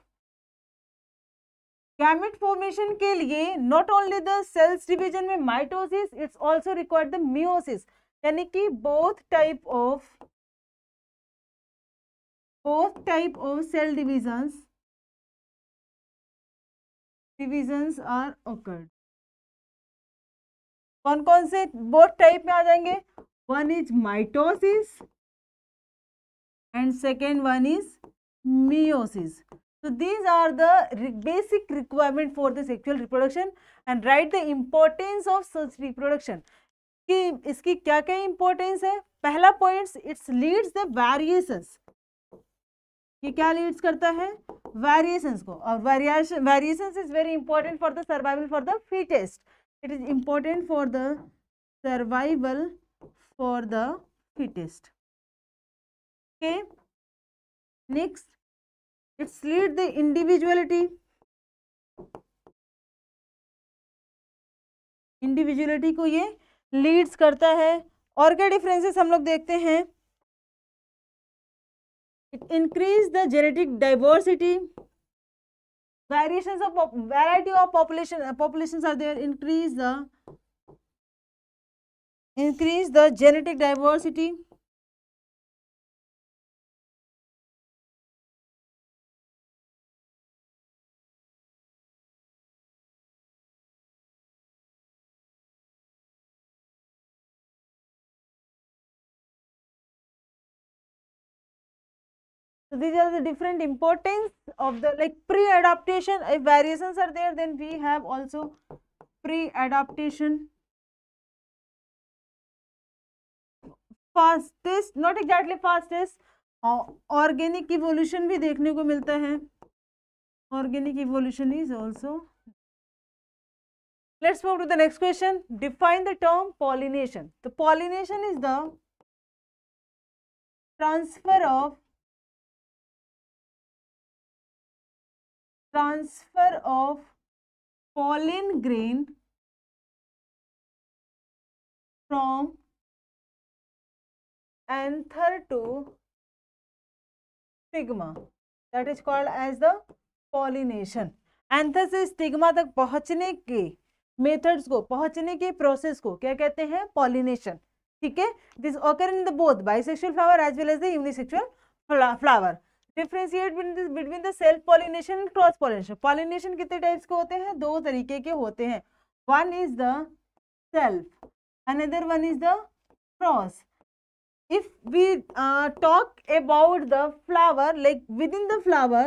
gamete formation के लिए not only the cells division में mitosis, it's also required the meiosis, यानी कि both type of cell divisions are occurred। कौन कौन से both type में आ जाएंगे? One is mitosis and second one is meiosis. So these are the basic requirement for the sexual reproduction, and write the importance of such reproduction. कि इसकी क्या क्या इंपॉर्टेंस है। पहला point, it's leads the variations. ये क्या Leeds करता है? वेरिएशंस को। और variations is very important for the survival for the fittest. It is important for the survival for the fittest. Okay, next, it's lead the individuality. Individuality को ये Leeds करता है। और क्या डिफरेंसेस हम लोग देखते हैं? It increase the genetic diversity, variations of variety of populations are there, increase the genetic diversity, So these are the different importance of the like pre-adaptation. If variations are there, then we have also pre-adaptation. Fastest, not exactly fastest, organic evolution भी देखने को मिलता है. Organic evolution is also. Let's move to the next question. Define the term pollination. The pollination is the transfer of pollen grain from anther to stigma. That is called as the pollination. Anther से stigma तक पहुंचने के methods को, पहुंचने के process को क्या कहते हैं? पॉलिनेशन. ठीक है. This occur in the both bisexual flower as well as the unisexual flower. Differentiate between the self pollination and cross pollination. Pollination कितने टाइप्स के होते हैं? दो तरीके के होते हैं. One is the self, another one is the cross. If we talk about the flower, like within the flower,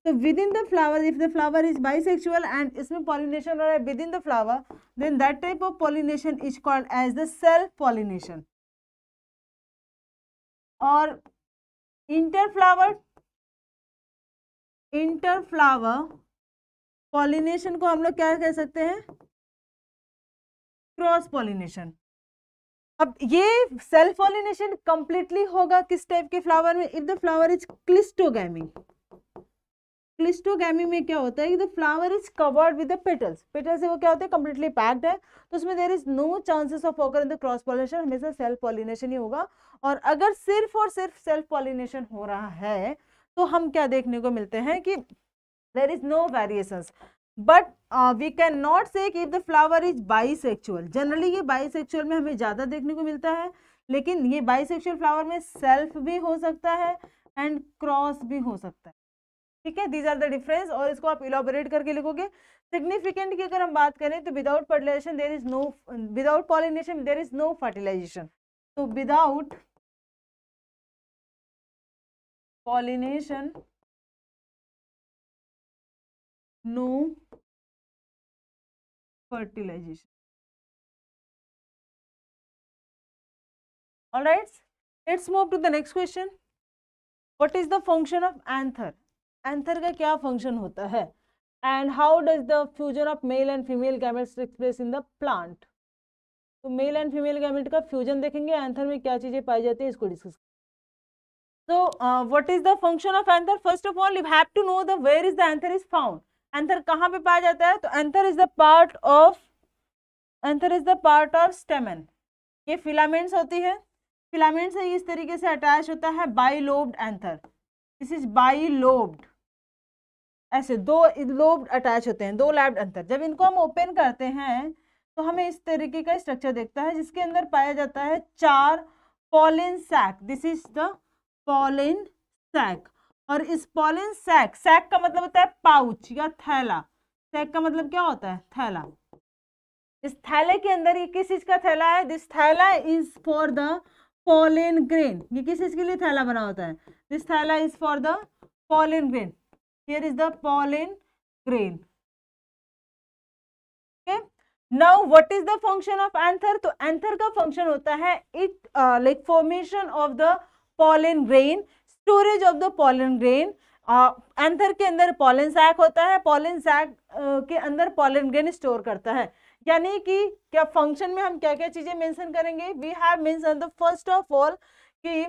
so within the flower, if the flower is bisexual and इसमें pollination हो रहा है within the flower, then that type of pollination is called as the self pollination. और interflower pollination को हम लोग क्या कह सकते हैं? Cross pollination. अब ये सेल्फ पॉलिनेशन कंप्लीटली होगा किस टाइप के फ्लावर में? If the flower is cleistogamy. Cleistogamy में क्या होता है कि the flower is covered with the petals. Petals से वो क्या होता है? कंप्लीटली पैक्ड है. तो उसमें there is no chances of occur in the cross pollination. हमेशा सेल्फ पॉलिनेशन ही होगा. और अगर सिर्फ और सिर्फ सेल्फ पॉलिनेशन हो रहा है तो हम क्या देखने को मिलते हैं कि there is no variations. But we can not say कि if the flower is bisexual. Generally ये बाइसेक्सुअल में हमें ज़्यादा देखने को मिलता है, लेकिन ये बाइसेक्सुअल फ्लावर में सेल्फ भी हो सकता है एंड क्रॉस भी हो सकता है. ठीक है. These are the difference. और इसको आप इलाबोरेट करके लिखोगे. सिग्निफिकेंट की अगर हम बात करें तो without fertilization there is no, without pollination there is no fertilization. तो without pollination no fertilization. All right, let's move to the next question. What is the function of anther? Anther का क्या function होता है? And how does the fusion of male and female gametes take place in the plant? तो mail and female gamete का fusion देखेंगे. Anther में क्या चीजें पाई जाती है इसको discuss. So what is the function of anther? First of all, you have to know the where is the anther is found. Anther कहाँ पे पाया जाता है? तो anther is the part of स्टेमन. ये फिलामेंट्स होती है. फिलामेंट से इस तरीके से अटैच होता है bilobed anther. This is bilobed. ऐसे दो लोब्ड अटैच होते हैं, दो लैब्ड एंथर. जब इनको हम ओपन करते हैं तो हमें इस तरीके का स्ट्रक्चर दिखता है जिसके अंदर पाया जाता है 4 pollen sac. This is the pollen sac. और इस पॉलन सैक, सैक का मतलब होता है पाउच या थैला. सैक का मतलब क्या होता है? थैला. इस थैले के अंदर ये किस चीज का थैला है? दिस थैला is for the pollen grain. ये किस चीज के लिए थैला बना होता है? दिस थैला is for the pollen grain. Here is the pollen grain. Okay. Now what is the function of anther? तो एंथर का फंक्शन होता है it like formation of the pollen grain, storage of the pollen grain. Anther के अंदर pollen sac होता है. Pollen sac के अंदर पॉलन ग्रेन स्टोर करता है. यानी कि क्या फंक्शन में हम क्या क्या चीजें मेंशन करेंगे? We have mention the first of all कि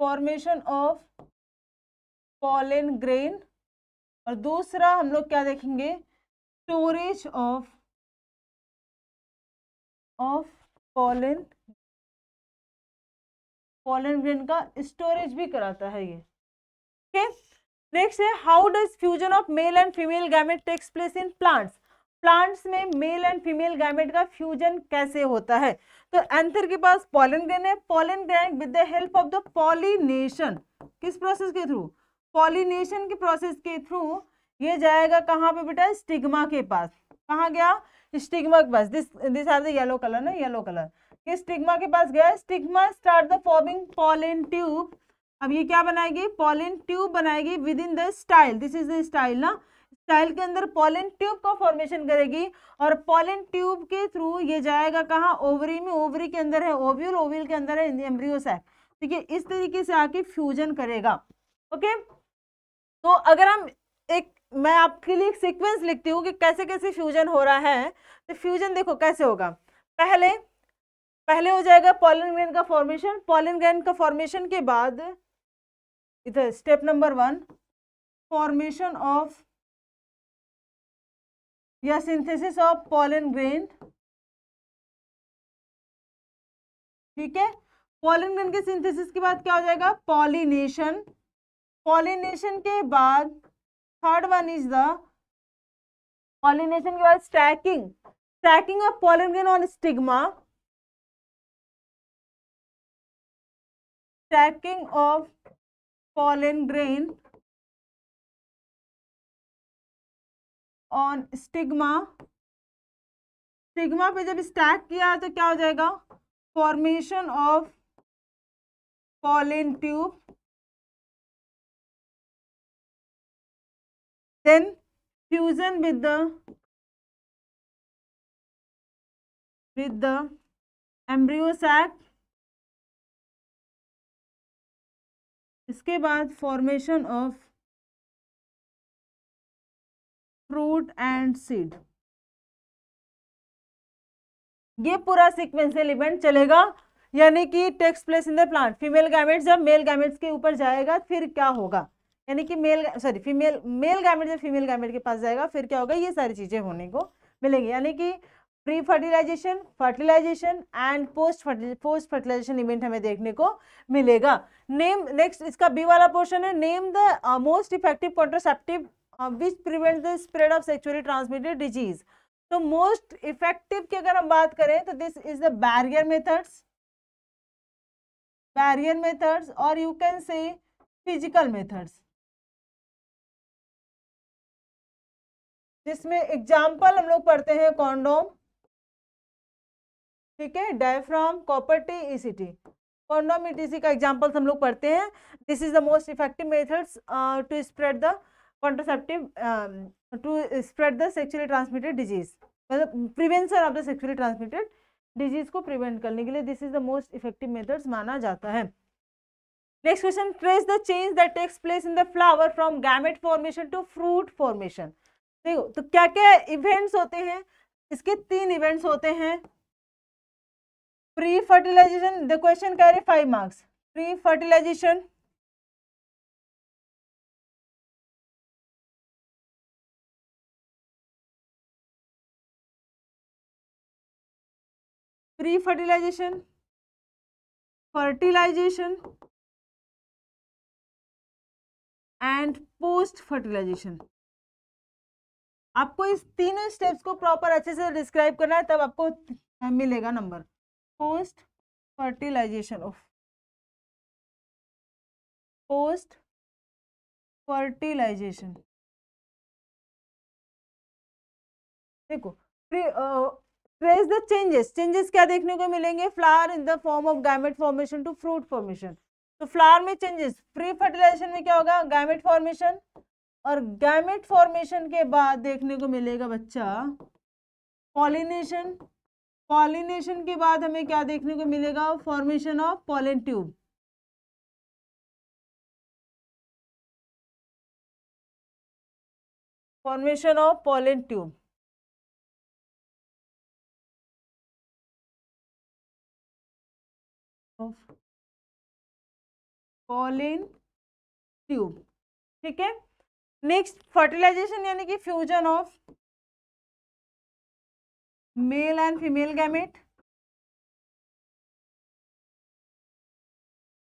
फॉर्मेशन ऑफ पॉलन ग्रेन. और दूसरा हम लोग क्या देखेंगे? स्टोरेज ऑफ पॉलन ग्रेन का स्टोरेज भी कराता है ये. ओके. नेक्स्ट है how does fusion of male and female gamete takes place in plants. Plants में मेल एंड फीमेल गैमेट का फ्यूजन कैसे होता है? तो एंथर के पास पॉलन ग्रेन है. Pollen grain with the help of the pollination. किस प्रोसेस के थ्रू? पॉलिनेशन के प्रोसेस के थ्रू ये जाएगा कहाँ पे बेटा? स्टिग्मा के पास. कहाँ गया? स्टिग्मा के पास. This are the yellow colour ना, येलो कलर. ये स्टिग्मा के पास गया, stigma start the forming pollen tube. अब ये क्या बनाएगी, पॉलन ट्यूब बनाएगी within the style, this is the style ना, स्टाइल के अंदर पॉलन ट्यूब का फॉर्मेशन करेगी और पॉलन ट्यूब के थ्रू ये जाएगा कहाँ, ओवरी में, ओवरी के अंदर है ओव्यूल, ओव्यूल के अंदर है एम्ब्रियो सैक, ठीक है, इस तरीके से आके फ्यूजन करेगा। ओके, तो अगर हम एक, मैं आपके लिए एक सीक्वेंस लिखती हूँ कि कैसे कैसे फ्यूजन हो रहा है, तो फ्यूजन देखो कैसे होगा। पहले पहले हो जाएगा पॉलन ग्रेन का फॉर्मेशन, पॉलन ग्रेन का फॉर्मेशन के बाद इधर स्टेप नंबर 1 फॉर्मेशन ऑफ या सिंथेसिस ऑफ पॉलन ग्रेन, ठीक है। पॉलन ग्रेन के सिंथेसिस के बाद क्या हो जाएगा, पॉलिनेशन, पॉलिनेशन के बाद थर्ड वन इज द, पॉलिनेशन के बाद stacking, stacking of pollen grain on stigma, stacking of pollen grain on stigma, stigma पे जब स्टैक किया तो क्या हो जाएगा, formation of pollen tube, then fusion with the embryo sac, इसके बाद formation of fruit and seed. ये पूरा सिक्वेंशियल इवेंट चलेगा, यानी कि takes place in the plant. Female gametes जब मेल गैमेट्स के ऊपर जाएगा फिर क्या होगा, यानी कि मेल गैमेट जब फीमेल गैमेट के पास जाएगा फिर क्या होगा, ये सारी चीजें होने को मिलेंगी, यानी कि pre fertilisation, fertilisation and post fertilization event हमें देखने को मिलेगा। नेम, नेक्स्ट इसका बी वाला पोर्शन है, name the most effective contraceptive which prevent the spread of sexually transmitted disease. तो मोस्ट इफेक्टिव की अगर हम बात करें तो this is the barrier methods, barrier methods, और you can say physical methods, जिसमें एग्जाम्पल हम लोग पढ़ते हैं कॉन्डोम, ठीक है, diaphragm, copper T, ECT, condom etc का एग्जाम्पल्स हम लोग पढ़ते हैं। This is the most effective methods to spread the contraceptive, to spread the sexually transmitted disease, मतलब prevention of the sexually transmitted disease को प्रिवेंट करने के लिए this is the most effective methods माना जाता है। Next question, trace the change that takes place in the flower from gamete formation to fruit formation. देखो तो क्या क्या इवेंट्स होते हैं, इसके 3 इवेंट्स होते हैं। Pre fertilisation, the question carry 5 marks, pre fertilisation, pre fertilisation, fertilisation and post fertilisation. आपको इस तीनों स्टेप्स को प्रॉपर अच्छे से डिस्क्राइब करना है, तब आपको मिलेगा number. Post fertilization of, post fertilization, देखो ट्रेस द चेंजेस, चेंजेस क्या देखने को मिलेंगे, flower in the form of gamete formation to fruit formation. तो फ्लावर में चेंजेस, प्री फर्टिलाइजेशन में क्या होगा, गैमेट फॉर्मेशन, और गैमेट फॉर्मेशन के बाद देखने को मिलेगा बच्चा पॉलिनेशन, पॉलिनेशन के बाद हमें क्या देखने को मिलेगा, formation of pollen tube, formation of pollen tube, pollen tube, ठीक है। नेक्स्ट फर्टिलाइजेशन यानी कि fusion of male and female gamete,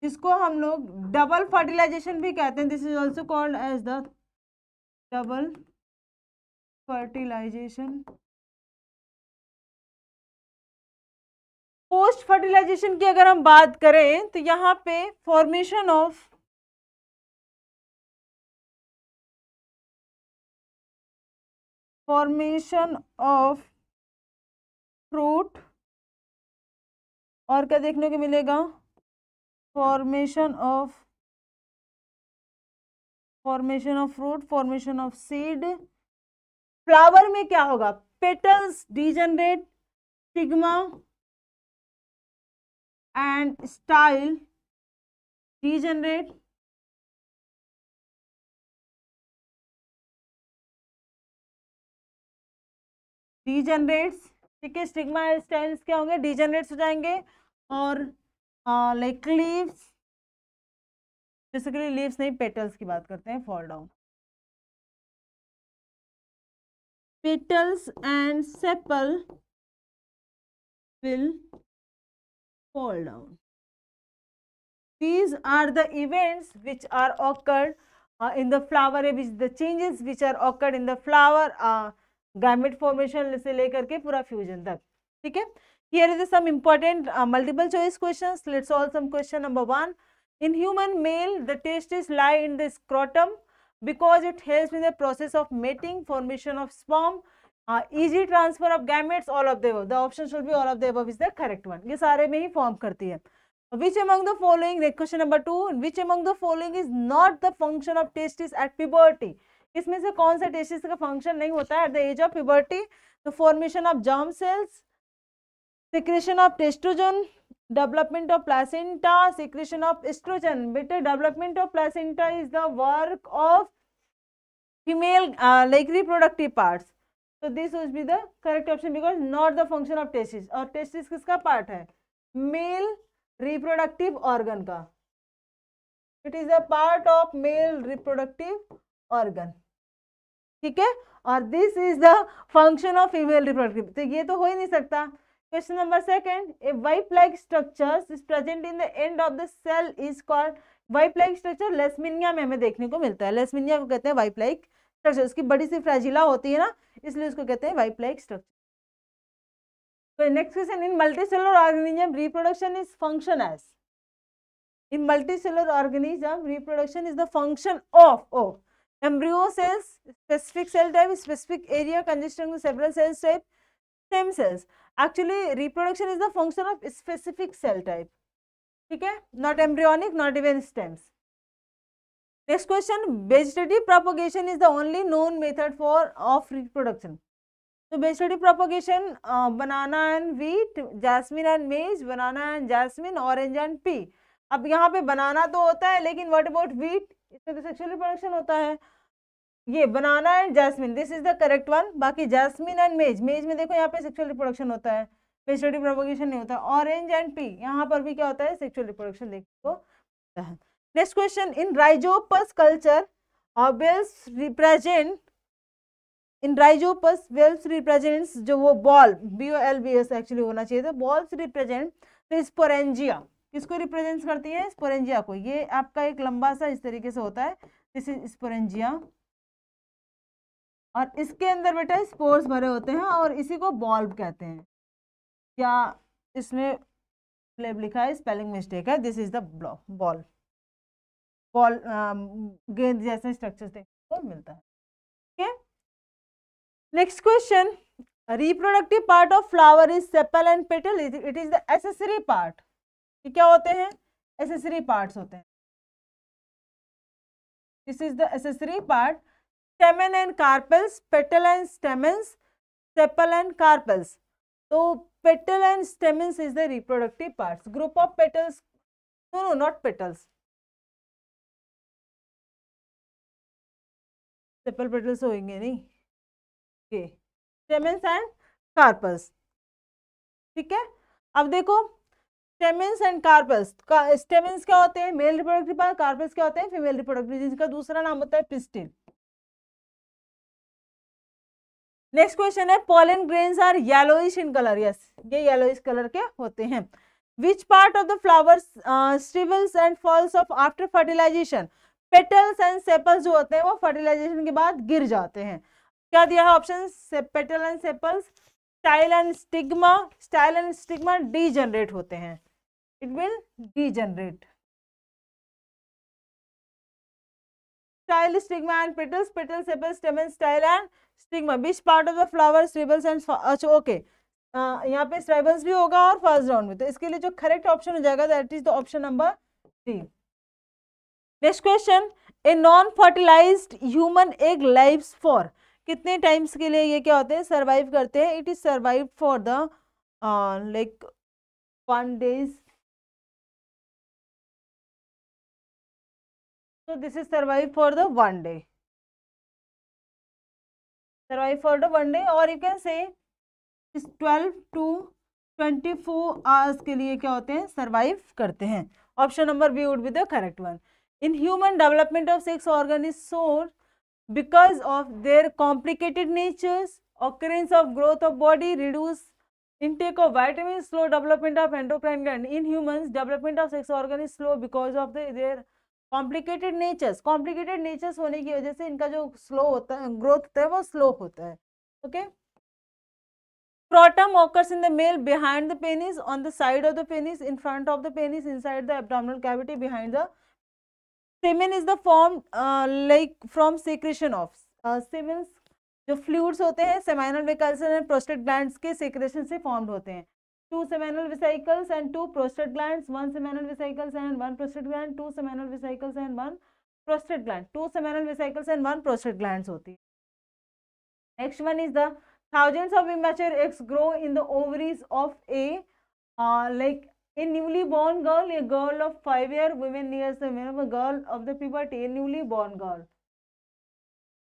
जिसको हम लोग डबल फर्टिलाइजेशन भी कहते हैं, this is also called as the double fertilization. Post fertilization की अगर हम बात करें तो यहाँ पे फॉर्मेशन ऑफ फ्रूट और क्या देखने को मिलेगा, formation of fruit, formation of seed. Flower में क्या होगा, petals degenerate, stigma and style degenerate, degenerates, ठीक है। स्टिग्मा एंड स्टाइल्स क्या होंगे, डीजनरेट्स हो जाएंगे। और लाइक लीव्स, बेसिकली लीव्स नहीं, पेटल्स की बात करते हैं, fall down. Petals and sepal will fall down. These are the events which are occurred in the flower, which the changes which are occurred in the flower gamete formation से लेकर के पूरा fusion तक, ठीक है। Here is some important multiple choice questions. Let's solve some question number 1. In human male, the testes lie in the scrotum because it helps in the process of mating, formation of sperm, easy transfer of gametes, all of the above. The option should be all of the above is the correct one. ये सारे में ही form करती है। Which among the following, question number 2, which among the following is not the function of testis at puberty? इसमें से कौन सा testis का function नहीं होता है at the age of puberty? The formation of germ cells, secretion of testosterone, development of placenta, secretion of estrogen. Better, development of placenta is the work of female like reproductive parts. So this would be the correct option because not the function of testis. और testis किसका part है, male reproductive organ का, it is a part of male reproductive organ, ठीक है। और this is the function of female reproductive, तो ये तो हो ही नहीं सकता। Question number 2, a white-like structure is present in the end of the cell is called white-like structure. लेस्मिनिया में हमें देखने को मिलता है, लेस्मिनिया को कहते हैं white-like स्ट्रक्चर, उसकी बड़ी सी फ्लैजिला होती है ना, इसलिए उसको कहते हैं वाइप-लाइक स्ट्रक्चर। तो next question, in multicellular organism reproduction is function as, in multicellular organism reproduction is the function of embryo cells, specific cell type, specific area consisting of several cells type, stem cells. Actually reproduction is the function of specific cell type, ठीक है, not embryonic, not even stems. Next question, vegetative propagation is the only known method of reproduction. So vegetative propagation, banana and wheat, jasmine and maize, banana and jasmine, orange and pea. अब यहाँ पे बनाना तो होता है, लेकिन what about wheat? इसमें तो sexual reproduction होता है। ये banana and jasmine, this is the correct one. बाकी जैस्मिन एंड मेज, मेज में देखो यहाँ पे सेक्सुअल रिप्रोडक्शन होता है, वेजिटेटिव प्रोपगेशन नहीं होता। ऑरेंज एंड पी, यहाँ पर भी क्या होता है, सेक्सुअल रिप्रोडक्शन देखने को मिलता है। नेक्स्ट क्वेश्चन, इन राइजोपस कल्चर वेल्स रिप्रेजेंट, इन राइजोपस वेल्स रिप्रेजेंट्स, जो वो बॉल, BOLBS एक्चुअली होना चाहिए था, बॉल्स रिप्रेजेंट तो स्पोरेंजिया, किसको रिप्रेजेंट करती है, स्पोरेंजिया को। ये आपका एक लंबा सा इस तरीके से होता है, दिस इज स्पोरेंजिया, और इसके अंदर बेटा स्पोर्स भरे होते हैं और इसी को बॉल्ब कहते हैं। क्या इसमें लिखा है, स्पेलिंग मिस्टेक है, this is the ball, ball गेंद जैसे स्ट्रक्चर देखने को मिलता है, ठीक है। Next question, reproductive part of flower is sepal and petal, it is the accessory part. ये क्या होते हैं, एसेसरी पार्ट्स होते हैं, this is the accessory part. Stamen and carpels, petal and stamens, sepal and carpels. तो petal and stamens is the reproductive parts, group of petals, no not petals, sepal petals होंगे नहीं, okay, stamens and carpals, ठीक है। अब देखो stamens and carpals, stamens क्या होते हैं, मेल रिप्रोडक्टिव पार्ट, कार्पल्स क्या होते हैं, फीमेल रिप्रोडक्टिव, जिसका दूसरा नाम होता है पिस्टिल। नेक्स्ट क्वेश्चन है, pollen grains are yellowish in colour, yes ये येलोइश कलर के होते हैं। Which part of the flowers shrivels and falls off after fertilization, petals and sepals जो होते हैं वो फर्टिलाइजेशन के बाद गिर जाते हैं। क्या दिया है option, petal and sepals, style and stigma, style and stigma degenerate होते हैं, it will degenerate. Style, stigma and petals, petal, sepal, स्टेमन, style and stigma, which part of the flower, stabils and अच्छा ओके, यहाँ पे tribals भी होगा और first round में, तो इसके लिए जो करेक्ट ऑप्शन हो जाएगा that is the option number 3। Next question, a non fertilized human egg lives for, कितने टाइम्स के लिए ये क्या होते हैं, सर्वाइव करते हैं? It is survive for the like 1 days, so this is survive for the 1 day, survive for the 1 day, or you can say is 12 to 24 hours के लिए क्या होते हैं, सर्वाइव करते हैं। Option number B would be the correct one. In human development of sex organ is sore because of their complicated natures, occurrence of growth of body, reduced intake of vitamins, slow development of endocrine gland. In humans, development of sex organ is slow because of their complicated natures. Complicated natures होने की वजह से इनका जो slow होता है, growth होता है, वो slow होता है। Okay? Scrotum occurs in the male behind the penis, on the side of the penis, in front of the penis, inside the abdominal cavity, behind the semen is the form like from secretion of semen, जो fluids होते हैं seminal vesicles and prostate glands के secretion से formed होते हैं। 2 seminal vesicles and 2 prostate glands, 1 seminal vesicles and 1 prostate gland, 2 seminal vesicles and 1 prostate gland, 2 seminal vesicles and 1 prostate glands होती है। Next one is the thousands of immature eggs grow in the ovaries of a like a newly born girl, a girl of 5-year women nears the minimum, a girl of the puberty, a newly born girl.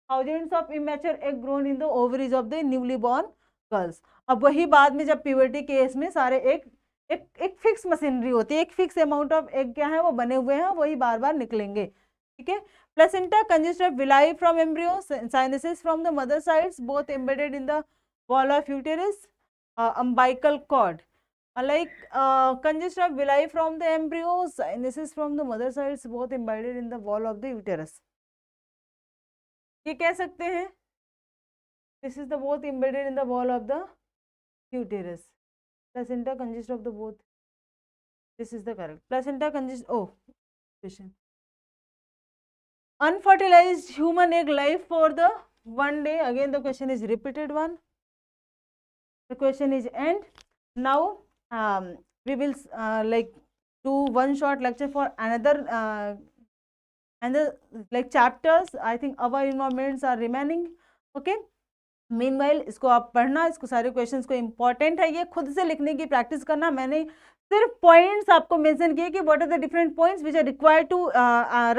Thousands of immature egg grown in the ovaries of the newly born girls. अब वही बाद में जब puberty case में सारे एक fix machinery होती है, एक फिक्स अमाउंट ऑफ एग क्या है वो बने हुए हैं, वही बार बार निकलेंगे। ठीक है। Placenta consist of villi from embryo, sinuses from the mother sides, both embedded in the wall of uterus, umbilical cord. Like consist of villi from the embryo, sinuses from the mother sides, both embedded in the wall of the uterus. ये कह सकते हैं this is the both embedded in the wall of the uterus. Placenta consists of the both. This is the correct. Placenta consists. Oh, question. Unfertilized human egg live for the 1 day. Again, the question is repeated one. The question is end. Now. We will like do one short lecture for another like chapters. I think our environments are remaining. Okay. Meanwhile इसको आप पढ़ना, इसको सारे questions को important है ये खुद से लिखने की practice करना। मैंने सिर्फ points आपको mention किए कि what are the different points which are required to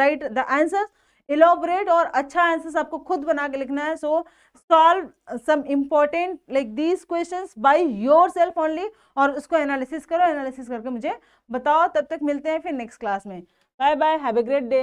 write the answers. Elaborate और अच्छा आंसर्स आपको खुद बना के लिखना है। So solve some important like these questions by yourself only, और उसको एनालिसिस करो, एनालिसिस करके मुझे बताओ। तब तक मिलते हैं फिर नेक्स्ट क्लास में। Bye bye, have a great day.